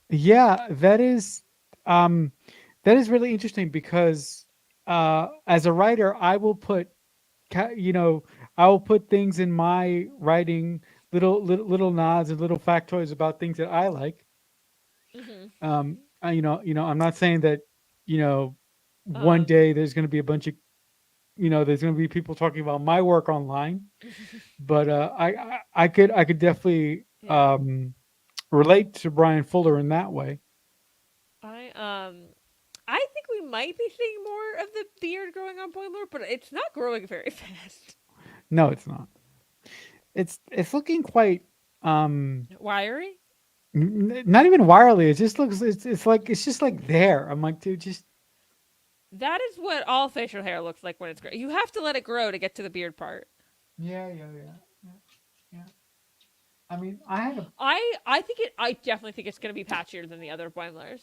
Yeah, that is really interesting because as a writer, I will put things in my writing, little nods and little factoids about things that I like. Hmm. I'm not saying that, one Um. day there's going to be a bunch of, there's going to be people talking about my work online, but I could definitely Yeah. relate to Brian Fuller in that way. I I think we might be seeing more of the beard growing on Boiler, but it's not growing very fast. No, it's not. It's looking quite Wiry? not even wirely. It just looks it's just like there. I'm like, dude, just That is what all facial hair looks like when it's grow. You have to let it grow to get to the beard part. Yeah, yeah. Yeah. I mean, I had a I think it. I definitely think it's gonna be patchier than the other Boimlers.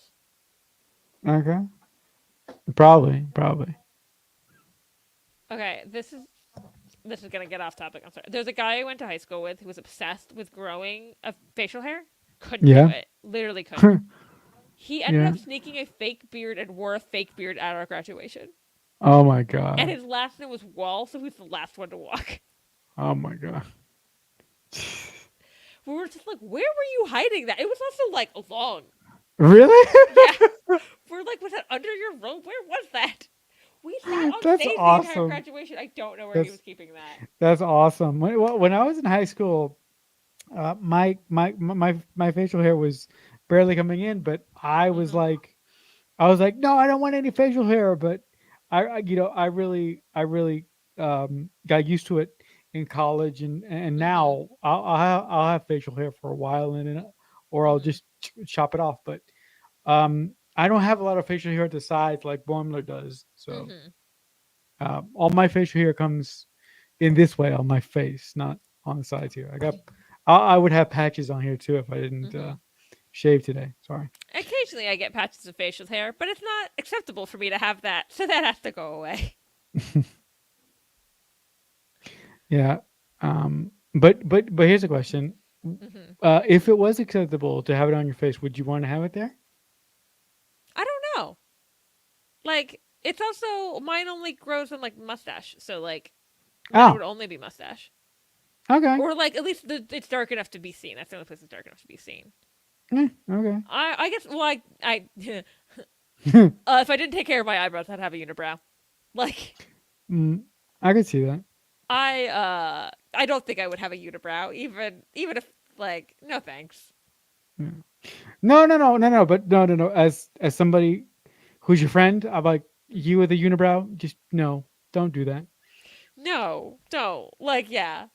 okay. Probably. Okay, this is gonna get off topic. I'm sorry. There's a guy I went to high school with who was obsessed with growing a facial hair. Couldn't do Yeah. it. Literally couldn't. He ended Yeah. up sneaking a fake beard and wore a fake beard at our graduation. Oh my And god. his last name was Wall, so he was the last one to walk. Oh my god. We were just like, where were you hiding that? It was also like long. Really? Yeah. We're like, was that under your robe? Where was that? We sat on That's stage the entire awesome. graduation. I don't know where he That's was keeping that. that's awesome. When I was in high school, my facial hair was barely coming in, but I was like, no, I don't want any facial hair. But I really got used to it in college, and Mm-hmm. now I'll have facial hair for a while, or I'll Mm-hmm. just chop it off. But I don't have a lot of facial hair at the sides like Boimler does. So Mm-hmm. all my facial hair comes in this way on my face, not on the sides here. I would have patches on here too if I didn't Mm-hmm. shave today. Sorry. Occasionally I get patches of facial hair, but it's not acceptable for me to have that, so that has to go away. Yeah. But here's a question. Mm-hmm. If it was acceptable to have it on your face, would you want to have it there? I don't know. Like, it's also mine only grows on like mustache, so like mine Oh, would only be mustache, okay. or like at least it's dark enough to be seen. That's the only place it's dark enough to be seen. Okay. I guess. Well, I if I didn't take care of my eyebrows, I'd have a unibrow. Like Mm, I could see that. I don't think I would have a unibrow, even if like no thanks. Yeah. No. But no. As somebody who's your friend, I'm like you with a unibrow. Just no, don't do that. No, don't. Like yeah.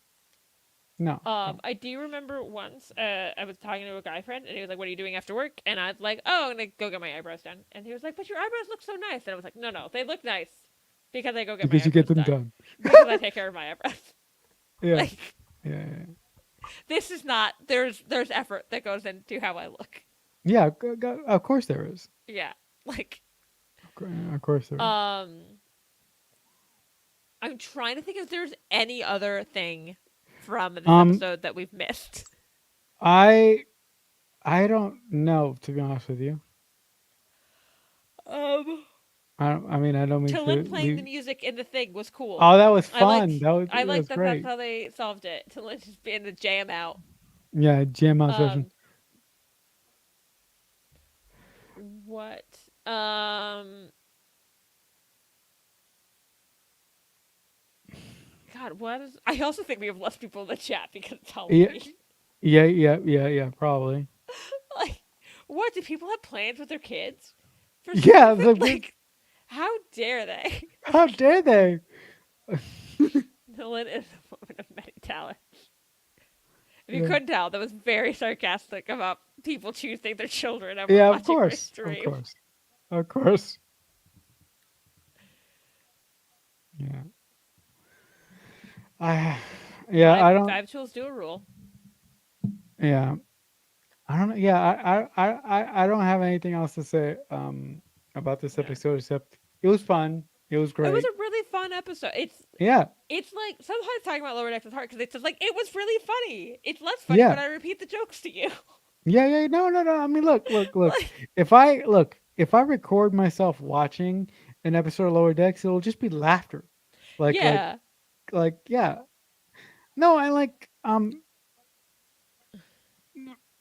No, don't. I do remember once I was talking to a guy friend and he was like, "What are you doing after work?" And I was like, "Oh, I'm gonna go get my eyebrows done." And he was like, "But your eyebrows look so nice." And I was like, "No, they look nice because I go get my Because you get eyebrows them done done. because I take care of my eyebrows." Yeah. Like Yeah. this is not there's effort that goes into how I look. Yeah. Of course there is. Yeah, like Of course there is. I'm trying to think if there's any other thing from this Um, episode that we've missed. I I don't know, to be honest with you. Um, I mean, I don't mean Tillin to playing the leave. music in the thing was cool. Oh, that was I fun. like I That like was that that's great. how they solved it. Tillin just being the jam out. Yeah, jam out session. Um, what? Um, God, what is? I also think we have less people in the chat because it's Yeah, Halloween. yeah, probably. Like, what? Do people have plans with their kids for some Yeah, reason? Like, how dare they? how dare they? Tillin is a woman of many talents. If you Yeah, couldn't tell, that was very sarcastic about people choosing their children over yeah, watching my of stream. course, of course. Yeah, I, yeah, Five I don't. five tools do a rule. Yeah, I don't know. Yeah, I don't have anything else to say about this Yeah. episode except it was fun. It was It was great. a really fun episode. Yeah, It's like sometimes talking about Lower Decks is hard because it's just like it was really funny. It's less funny yeah, when I repeat the jokes to you. yeah. No. I mean, look. Like, If I record myself watching an episode of Lower Decks, it'll just be laughter. Like, like, yeah, yeah. No, I like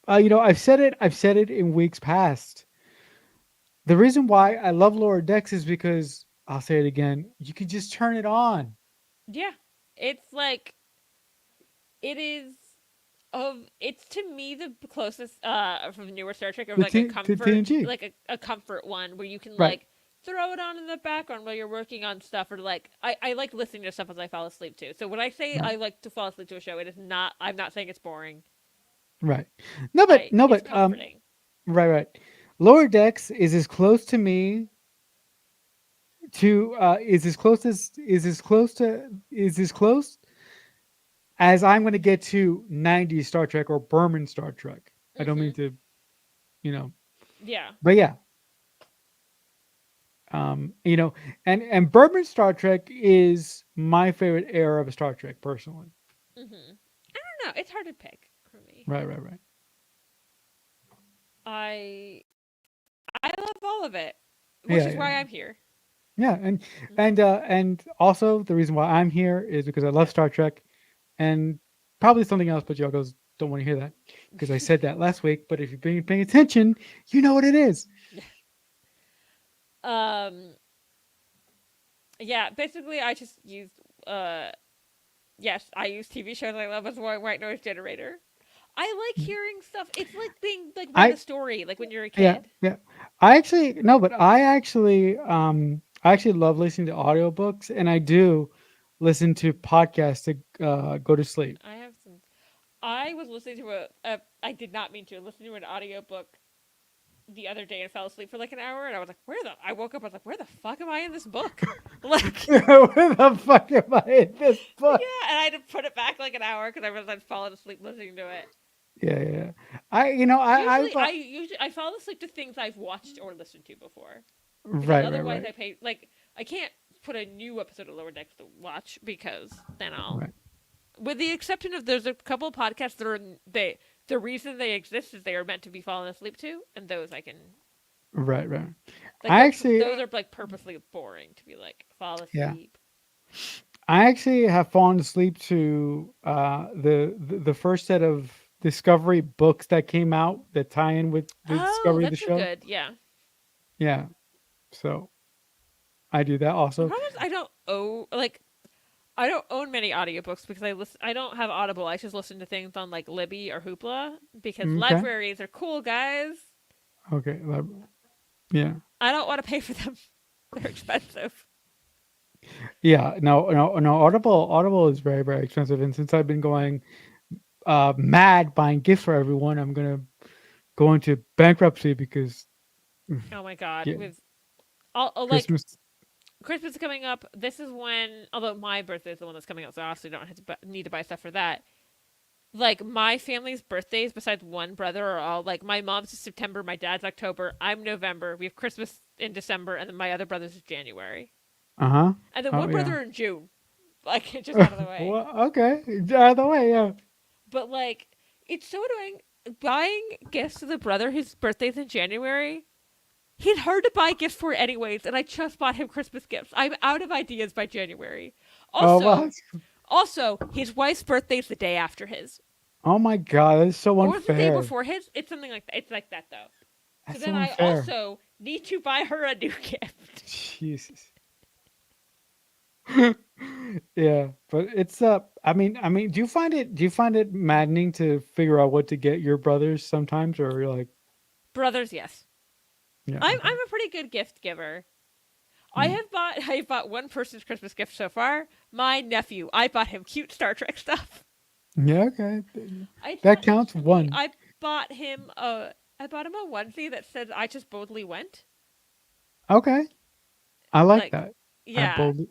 I've said it in weeks past. The reason why I love Lower Decks is because I'll say it again. You can just turn it on. yeah. It's like it is it's to me the closest from the newer Star Trek of like a To comfort TNG. like a comfort one where you can Right. like throw it on in the background while you're working on stuff or like I like listening to stuff as I fall asleep too. So when I say Right. I like to fall asleep to a show, it is not I'm not saying it's boring. Right. I No, it's but comforting. right. Lower Decks is as close to me to is as close as I'm going to get to 90s Star Trek or Berman Star Trek. I don't mean Mm-hmm. to, you know, Yeah. but yeah, you know, and Berman Star Trek is my favorite era of Star Trek personally. Mm-hmm. I don't know. It's hard to pick for me. Right, right, right. I I love all of it, which Yeah, is yeah, why I'm here. yeah, and also the reason why I'm here is because I love Star Trek, and probably something else, but y'all goes don't want to hear that because I said that last week. But if you've been paying attention, you know what it is. um. Yeah. Basically, I just used. Yes, I use TV shows I love as a white noise generator. I like hearing stuff. It's like being like read a I story, like when you're a Yeah, kid. yeah. I actually no, but I actually love listening to audiobooks, and I do listen to podcasts to go to sleep. I have some. I was listening to a. I did not mean to listen to an audiobook the other day and fell asleep for like an hour, and I was like, "Where the?" I woke up. I was like, "Where the fuck am I in this book?" Like, Where the fuck am I in this book? yeah, and I had to put it back like an hour because I was like falling asleep listening to it. Yeah, yeah. Yeah. I you know I fall asleep to things I've watched or listened to before because right, right, otherwise right, I pay like I can't put a new episode of Lower Decks to watch because then I'll. right, With the exception of there's a couple of podcasts that are they the reason they exist is they are meant to be fallen asleep to, and those I can right, right. like I actually those are like purposely boring to be like fall yeah. asleep. I actually have fallen asleep to the first set of Discovery books that came out that tie in with the Oh, Discovery the that's a show. good yeah. Yeah, so I do that The also. problem is I don't own many audiobooks because I don't have Audible. I just listen to things on like Libby or Hoopla because Okay. libraries are cool, guys. Okay. Yeah. I don't want to pay for them. They're expensive. Yeah. No, no, no. Audible is very, very expensive. And since I've been going mad buying gifts for everyone, I'm gonna go into bankruptcy because Oh my god, yeah, with all like Christmas. Christmas is coming up. This is when, although my birthday is the one that's coming up, so I also don't have to need to buy stuff for that. Like my family's birthdays, besides one brother, are all like my mom's is September, my dad's October, I'm November. We have Christmas in December, and then my other brother's is January, Uh-huh. and then Oh one yeah. brother in June. Like just out of the way. Well, okay. Out of the way, yeah. But like, it's so annoying buying gifts to the brother. His birthday's in January. He's hard to buy gifts for anyways, and I just bought him Christmas gifts. I'm out of ideas by January. Oh well. Also, his wife's birthday's the day after his, Oh my God, that's so or the day unfair. before his. It's something like that. It's like that though. So That's then so I unfair. also need to buy her a new gift. Jesus. Yeah, but it's do you find it maddening to figure out what to get your brothers sometimes, or you're like, Brothers, yes. yeah, okay, I'm a pretty good gift giver. mm, I've bought one person's Christmas gift so far. My nephew. I bought him cute Star Trek stuff. yeah, okay, I that thought counts he one. I bought him a onesie that said I just boldly went. Okay, I like Like that. I yeah, boldly,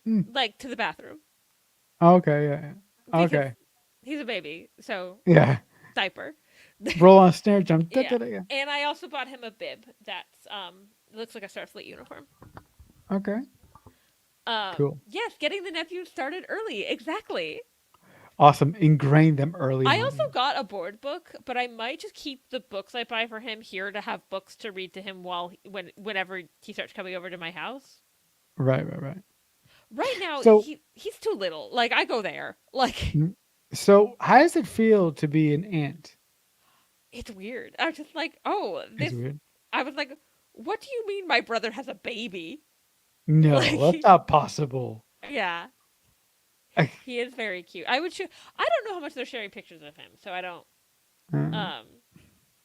mm, like to the bathroom okay, yeah, yeah, because okay, he's a baby, so yeah. diaper. Roll on snare jump. Da, Yeah. da, da, yeah. And I also bought him a bib that's looks like a Starfleet uniform. Okay, cool, Yes, getting the nephew started early. Exactly. awesome. Ingrain them early I on. also got a board book, but I might just keep the books I buy for him here to have books to read to him whenever he starts coming over to my house. Right, right, right. Right now, So, he's too little. Like I go there. Like mm, so how does it feel to be an aunt? it's weird. I'm just like, oh, Is this. weird. I was like, what do you mean my brother has a baby? No, that's Like, not possible. yeah, he is very cute. I don't know how much they're sharing pictures of him, so I don't. Uh, Um,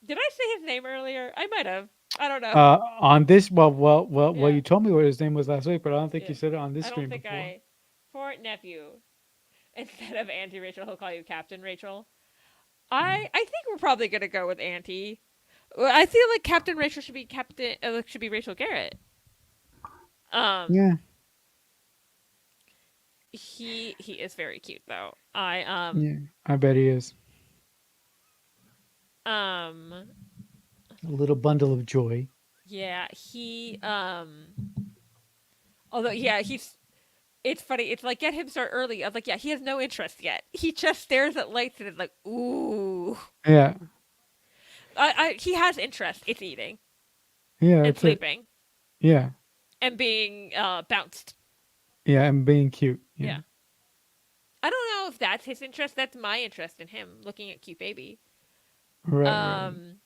did I say his name earlier? I might have. I don't know. on this, well, Yeah, you told me what his name was last week, but I don't think yeah. you said it on this I don't stream think before. for nephew instead of Auntie Rachel, he'll call you Captain Rachel. Mm. I think we're probably gonna go with Auntie. Well, I feel like Captain Rachel should be Rachel Garrett. Um, Yeah. he is very cute though. I Yeah. I bet he is. um A little bundle of joy. yeah, he although yeah, he's it's funny. It's like get him start early. I was like, yeah, he has no interest yet. He just stares at lights and is like, ooh. Yeah. He has interest. It's eating Yeah. and That's it. sleeping Yeah. and being bounced. Yeah. And being cute. Yeah. Yeah. I don't know if that's his interest. That's my interest in him looking at cute baby. Right. Right. Um,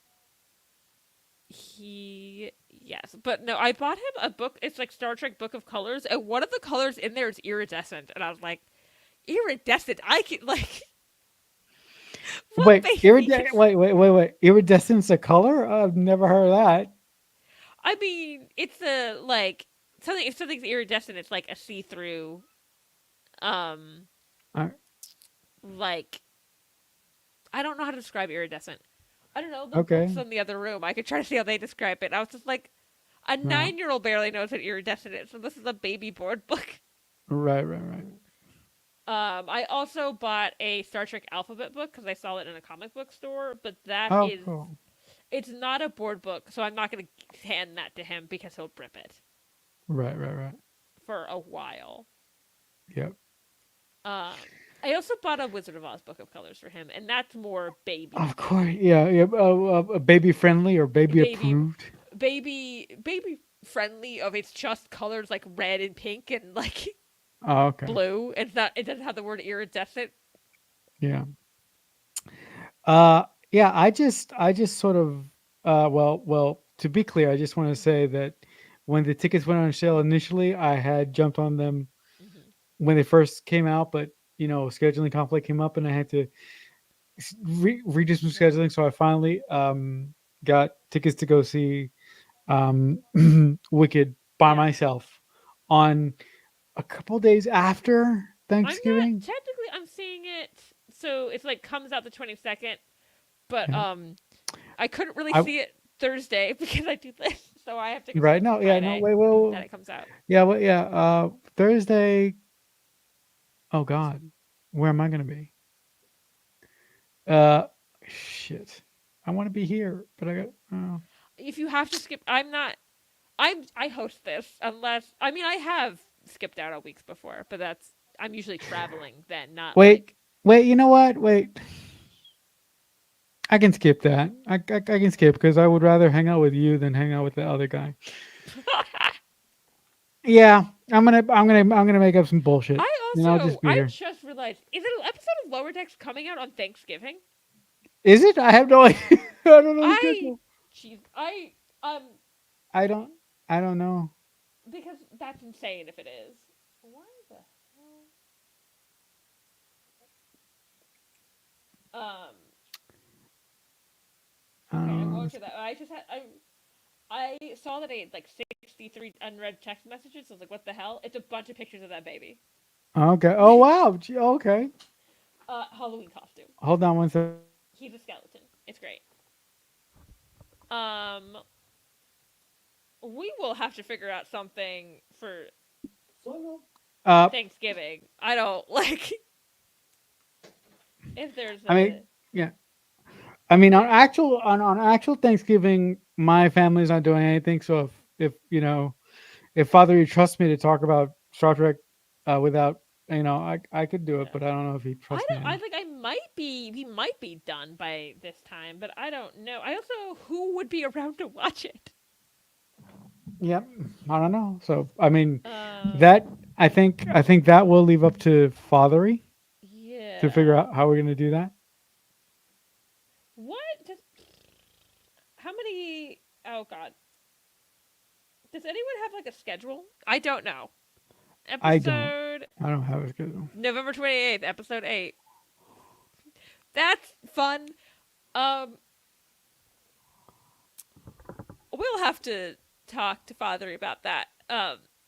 he yes, but no, I bought him a book. It's like Star Trek Book of Colors, and one of the colors in there is iridescent, and I was like, iridescent. I can like what Wait. baby can? Wait. Iridescence a color? I've never heard of that. I mean, it's a like something. If something's iridescent, it's like a see-through, um, Uh, like I don't know how to describe iridescent. I don't know the books okay. in the other room. I could try to see how they describe it. I was just like, a No. 9-year-old barely knows what iridescent is, so this is a baby board book. Right. Right. Right. I also bought a Star Trek alphabet book because I saw it in a comic book store, but that Oh, is cool. it's not a board book, so I'm not going to hand that to him because he'll rip it Right. Right. Right. for a while. Yep. Um, I also bought a Wizard of Oz book of colors for him, and that's more Of baby, course. Yeah. Yeah. Baby friendly or baby baby, approved. baby friendly. Of it's just colors like red and pink and like Oh, okay. blue. It's not. It doesn't have the word iridescent. Yeah. Uh, yeah, I just sort of well, to be clear, I just want to say that when the tickets went on sale initially, I had jumped on them Hmm. when they first came out, but scheduling conflict came up and I had to redo some scheduling, so I finally got tickets to go see um Wicked by Yeah. myself on a couple days after I'm not Thanksgiving. technically. I'm seeing it. So it's like comes out the 22nd, but Yeah. I couldn't really I see it Thursday because I do this, so I have to go see right it no, yeah, no, Friday wait, that well, it comes out. yeah, well, yeah, Thursday. Oh God, where am I gonna be? Uh, shit. I want to be here, but I got. If you have to skip, I'm not. I host this unless I mean I have skipped out on weeks before, but that's I'm usually traveling then, not Wait, like. wait. You know what? Wait, I can skip that. I can skip because I would rather hang out with you than hang out with the other guy. Yeah, I'm gonna make up some bullshit, and I'll just be I here. just realized is it an episode of Lower Decks coming out on Thanksgiving? Is it? I have no idea. I don't know the I schedule. jeez I I don't. I don't know. because that's insane if it is. Why the hell? I Okay, I don't know. won't do that. I just had I saw that I had like 63 unread text messages. I was like, what the hell? It's a bunch of pictures of that baby. Okay. Oh wow. Okay. Halloween costume. Hold on one second. He's a skeleton. It's great. Um, we will have to figure out something for Uh, Thanksgiving. I don't like if there's I mean, a yeah. I mean, on actual Thanksgiving, my family's not doing anything. So if Father you trust me to talk about Star Trek, without I could do it, yeah. but I don't know if he I trusts me don't. I enough. think I might be. He might be done by this time, but I don't know. I also who would be around to watch it. Yep, I don't know. So I mean, Um. that I think that will leave up to Fathery to figure Yeah. out how we're gonna do that. What? Does, how many? Oh God. Does anyone have like a schedule? I don't know. I don't. Episode I don't have a schedule. November 28th, episode 8. That's fun. Um, we'll have to talk to Father about that.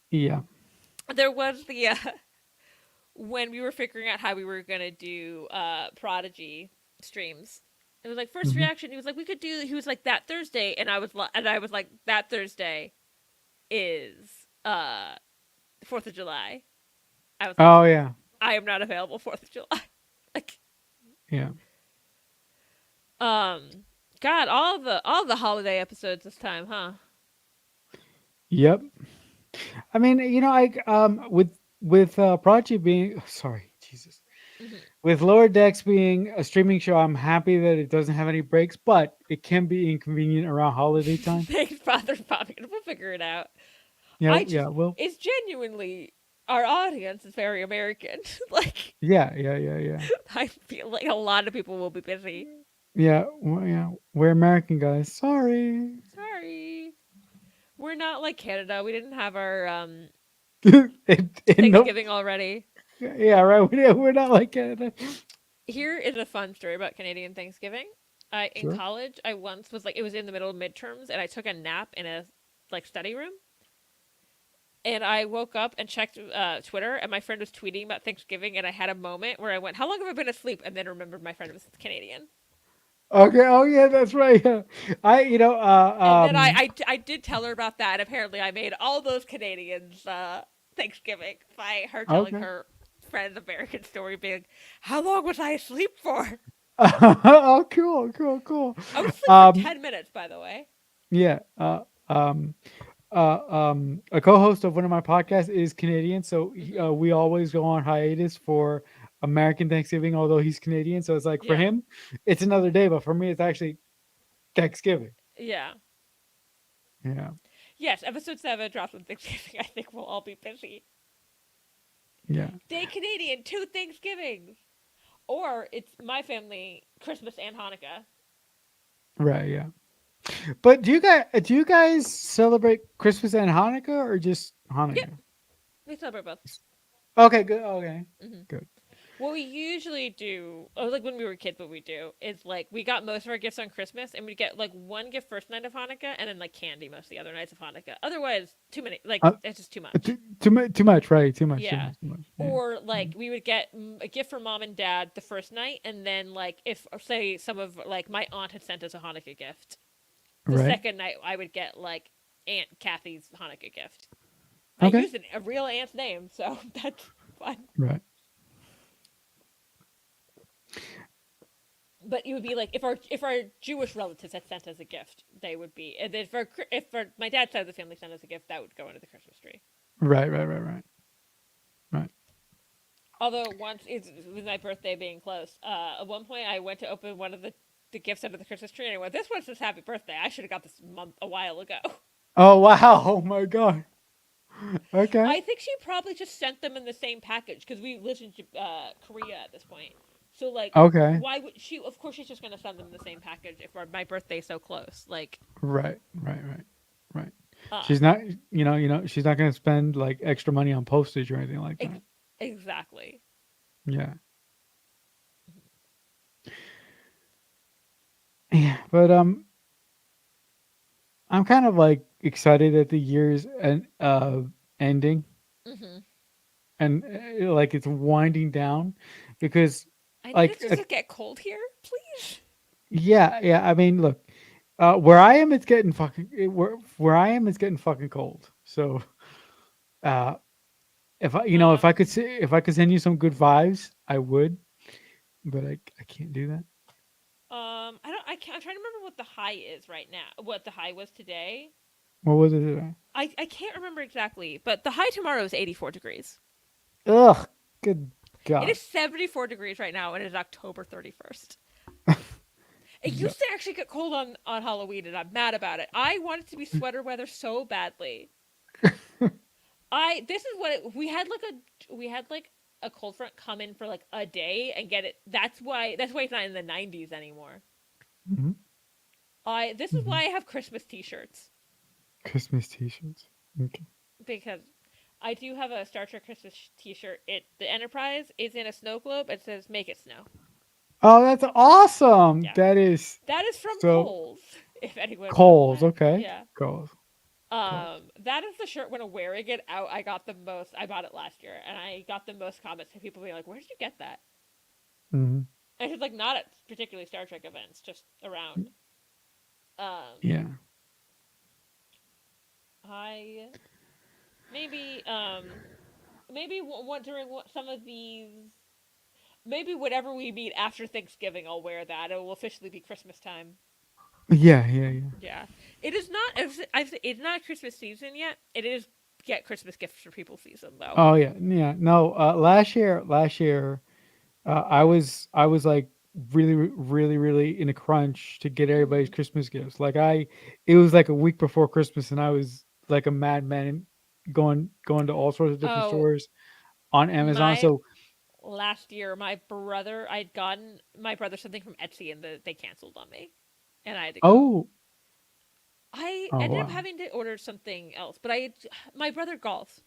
Yeah. There was the when we were figuring out how we were gonna do Prodigy streams. It was like first Hmm. reaction. He was like, we could do. He was like that Thursday, and I was like that Thursday is uh 4th of July. I was like, Oh yeah, I am not available 4th of July. Like, yeah, um, God, all the holiday episodes this time, huh? yep. I mean, I with Prodigy being sorry, Jesus, Hmm. with Lower Decks being a streaming show, I'm happy that it doesn't have any breaks, but it can be inconvenient around holiday time. Thanks, Father Bobby. We'll figure it out. Yeah, I yeah, just, well, it's genuinely, our audience is very American. Like, yeah, yeah, yeah, yeah, I feel like a lot of people will be busy. yeah, well, yeah. We're American guys. Sorry. Sorry. We're not like Canada. We didn't have our No, Thanksgiving already. yeah, right. We're not like Canada. Here is a fun story about Canadian Thanksgiving. In Sure. college, I once was like, it was in the middle of midterms, and I took a nap in a like study room. And I woke up and checked Twitter, and my friend was tweeting about Thanksgiving, and I had a moment where I went, "How long have I been asleep?" And then remembered my friend was Canadian. Okay. Oh yeah, that's right. Yeah. And then I did tell her about that. And apparently, I made all those Canadians Thanksgiving by her telling Okay. her friend's American story, being like, "How long was I asleep for?" Oh, cool, cool, cool. I was asleep for Um, 10 minutes, by the way. yeah. A co-host of one of my podcasts is Canadian, so Hmm. we always go on hiatus for American Thanksgiving. Although he's Canadian, so it's like for Yeah, him, it's another day, but for me, it's actually Thanksgiving. yeah, Yeah, yes. Episode 7 drops on Thanksgiving. I think we'll all be busy. yeah, Day Canadian, 2 Thanksgivings, or it's my family Christmas and Hanukkah. right, yeah. But do you guys celebrate Christmas and Hanukkah or just Yep, Hanukkah? we celebrate both. Okay, good. Okay, Hmm. good. What we usually do, or like when we were kids, what we do is like we got most of our gifts on Christmas, and we get like one gift first night of Hanukkah, and then like candy most of the other nights of Hanukkah. Otherwise, too many. Like Uh, it's just too much. too much, right? Too much, too Yeah. much, too much. Yeah. Or like we would get a gift from mom and dad the first night, and then like if say some of like my aunt had sent us a Hanukkah gift, the Right. second night I would get like Aunt Kathy's Hanukkah gift. I Okay. used a real aunt's name, so that's fun. Right. But it would be like if our Jewish relatives had sent us a gift, they would be. And if my dad's side of the family sent us a gift, that would go under the Christmas tree. Right. Right. Right. Right. Right. Although once it's with my birthday being close, at one point I went to open one of the gifts under the Christmas tree, and I went, "This one says Happy Birthday. I should have got this month a while ago." Oh wow! Oh my god. Okay. I think she probably just sent them in the same package because we lived in Korea at this point. So like, Okay. why would she? Of course, she's just gonna send them in the same package if my birthday's so close. Like, Right. Right. Right. Right. uh, She's not. She's not going to spend like extra money on postage or anything like ex- that. exactly. Yeah. Yeah. But I'm kind of like excited that the year's ending Hmm. and like it's winding down because I need like it just to get cold here, please. yeah, yeah. I mean, look, where I am, it's getting fucking where I am, it's getting fucking cold. So, uh, if I Um, could if I could send you some good vibes, I would, but I can't do that. I don't. I can't. I'm trying to remember what the high is right now. What the high was today. What was it today? I can't remember exactly, but the high tomorrow is 84 degrees. Ugh, good It God. is 74 degrees right now, and it is October 31st. It No. used to actually get cold on Halloween, and I'm mad about it. I want it to be sweater weather so badly. This is what we had like a cold front come in for like a day and get it. That's why it's not in the 90s anymore. Mhm, This is mhm. why I have Christmas T-shirts Christmas T-shirts. Okay. because I do have a Star Trek Christmas T-shirt. The Enterprise is in a snow globe. It says "Make it snow." Oh, that's awesome. Yeah, That is that is from so Kohl's. If anyone wants Coles. that, Okay, yeah. Coles. Coles. That is the shirt when I'm wearing it out. I got the most. I bought it last year, and I got the most comments from people being like, "Where did you get that?" Hmm. And it's like not at particularly Star Trek events, just around. Um, Yeah. I Maybe during some of these. Maybe whatever we meet after Thanksgiving, I'll wear that. It will officially be Christmas time. Yeah, yeah, yeah. Yeah, it is not. It's not Christmas season yet. It is get Christmas gifts for people season though. Oh yeah, yeah. No, last year, I was like really, really, really in a crunch to get everybody's Mm-hmm. Christmas gifts. It was like a week before Christmas, and I was like a madman, going to all sorts of different Oh, stores on Amazon. my So, last year, I'd gotten my brother something from Etsy, and they canceled on me, and I had to go. oh, I oh ended up wow, having to order something else, but my brother golfs,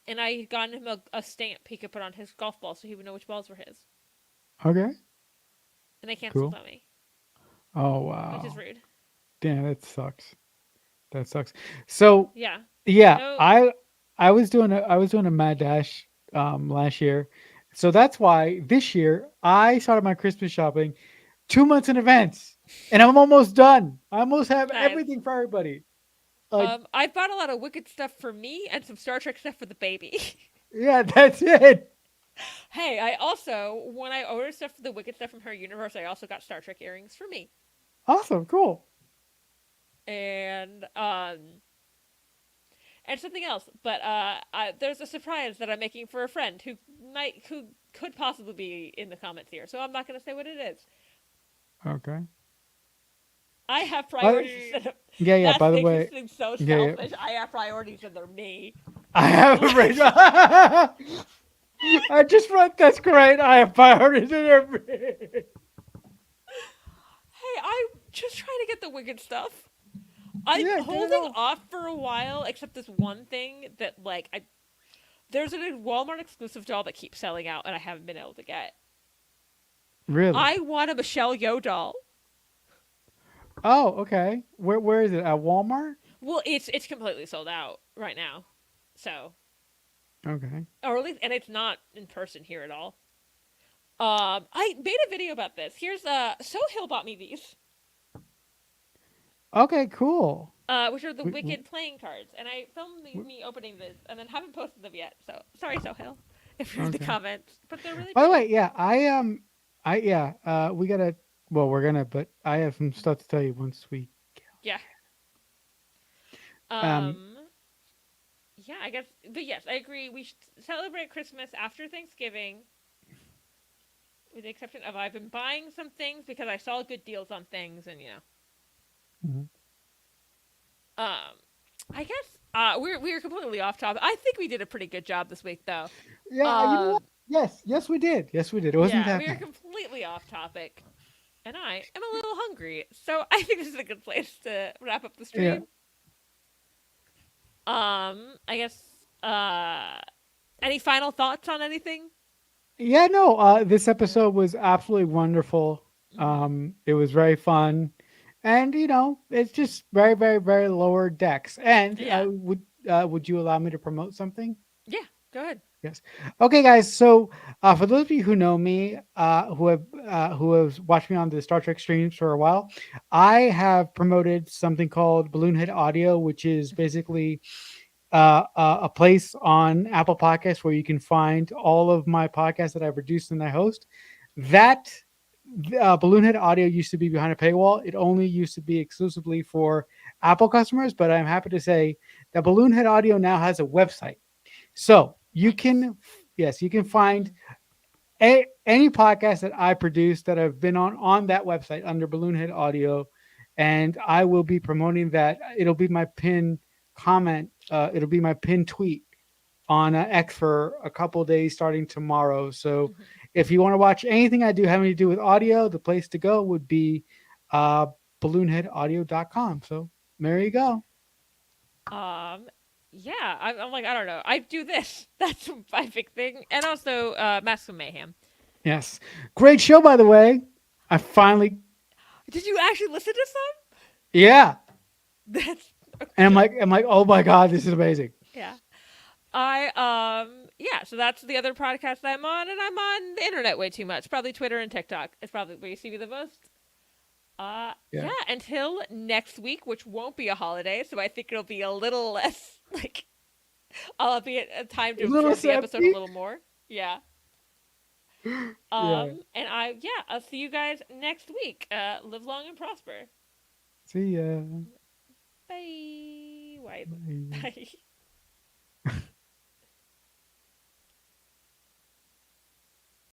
and I had gotten him a stamp he could put on his golf ball so he would know which balls were his, okay, and they canceled cool. on me, Oh which is wow, rude. damn, that sucks. That sucks. So Yeah. yeah, No. I was doing a mad dash last year. So that's why this year I started my Christmas shopping 2 months in advance. And I'm almost done. I almost have Nice. everything for everybody. Like, I bought a lot of Wicked stuff for me and some Star Trek stuff for the baby. yeah, that's it. Hey, I also when I ordered stuff for the Wicked stuff from her universe, I also got Star Trek earrings for me. Awesome, cool. And something else. But there's a surprise that I'm making for a friend who could possibly be in the comments here. So I'm not going to say what it is. Okay. I have Uh, priorities instead of yeah, yeah, that by the makes it way, seem so yeah, yeah. selfish. I have priorities and they're me. I have a Like, raise. I just wrote that's great. I have priorities in everything. hey, I'm just trying to get the Wicked stuff. I'm Yeah, get it holding all. off for a while, except this one thing that there's a Walmart exclusive doll that keeps selling out, and I haven't been able to get. Really? I want a Michelle Yeoh doll. Oh, okay. Where is it? At Walmart? Well, it's completely sold out right now, so Okay. or at least, and it's not in person here at all. I made a video about this. Here's Sohail bought me these, Okay, cool. which are the We, we, Wicked playing cards, and I filmed we- me opening this, and then haven't posted them yet. So sorry, Sohail, if you're in the okay. comments, but they're really By the pretty. way, yeah, we gotta. Well, we're gonna, but I have some stuff to tell you once we. Yeah. Um. Um. Yeah, I guess, but yes, I agree. We should celebrate Christmas after Thanksgiving, with the exception of I've been buying some things because I saw good deals on things, and Mhm. um, I guess we're completely off topic. I think we did a pretty good job this week, though. Yeah, you know what? Um, Yes, yes, we did. Yes, we did. It wasn't yeah, that we are bad. completely off topic, and I am a little hungry, so I think this is a good place to wrap up the Yeah. stream. I guess. Any final thoughts on anything? Yeah. No. This episode was absolutely wonderful. Mm-hmm. It was very fun, and it's just very, very, very lower decks. And Yeah, would you allow me to promote something? yeah. Go ahead. Yes. Okay, guys. So, for those of you who know me, who have watched me on the Star Trek streams for a while, I have promoted something called Balloonhead Audio, which is basically a place on Apple Podcasts where you can find all of my podcasts that I produce and I host. That Balloonhead Audio used to be behind a paywall. It only used to be exclusively for Apple customers, but I'm happy to say that Balloonhead Audio now has a website. So you Nice. can, yes, you can find any podcast that I produce that have been on that website under Balloonhead Audio, and I will be promoting that. It'll be my pin comment. It'll be my pin tweet on X for a couple days starting tomorrow. So Mm-hmm. if you want to watch anything I do having to do with audio, the place to go would be uh, balloonheadaudio.com. So there you go. Um, yeah, I'm like, I don't know. I do this. That's my big thing. And also, Mask of Mayhem. Yes, great show by the way. I finally, Did you actually listen to some? yeah. That's And I'm good. like, oh my god, this is amazing. Yeah. yeah, so that's the other podcast I'm on, and I'm on the internet way too much. Probably Twitter and TikTok. It's probably where you see me the most. Yeah. Yeah, until next week, which won't be a holiday, so I think it'll be a little less, like, I'll be at time A to little absorb the episode a seppi. little more. Yeah. Yeah. And I'll see you guys next week. Live long and prosper. See ya. Bye. Why? Bye. Bye.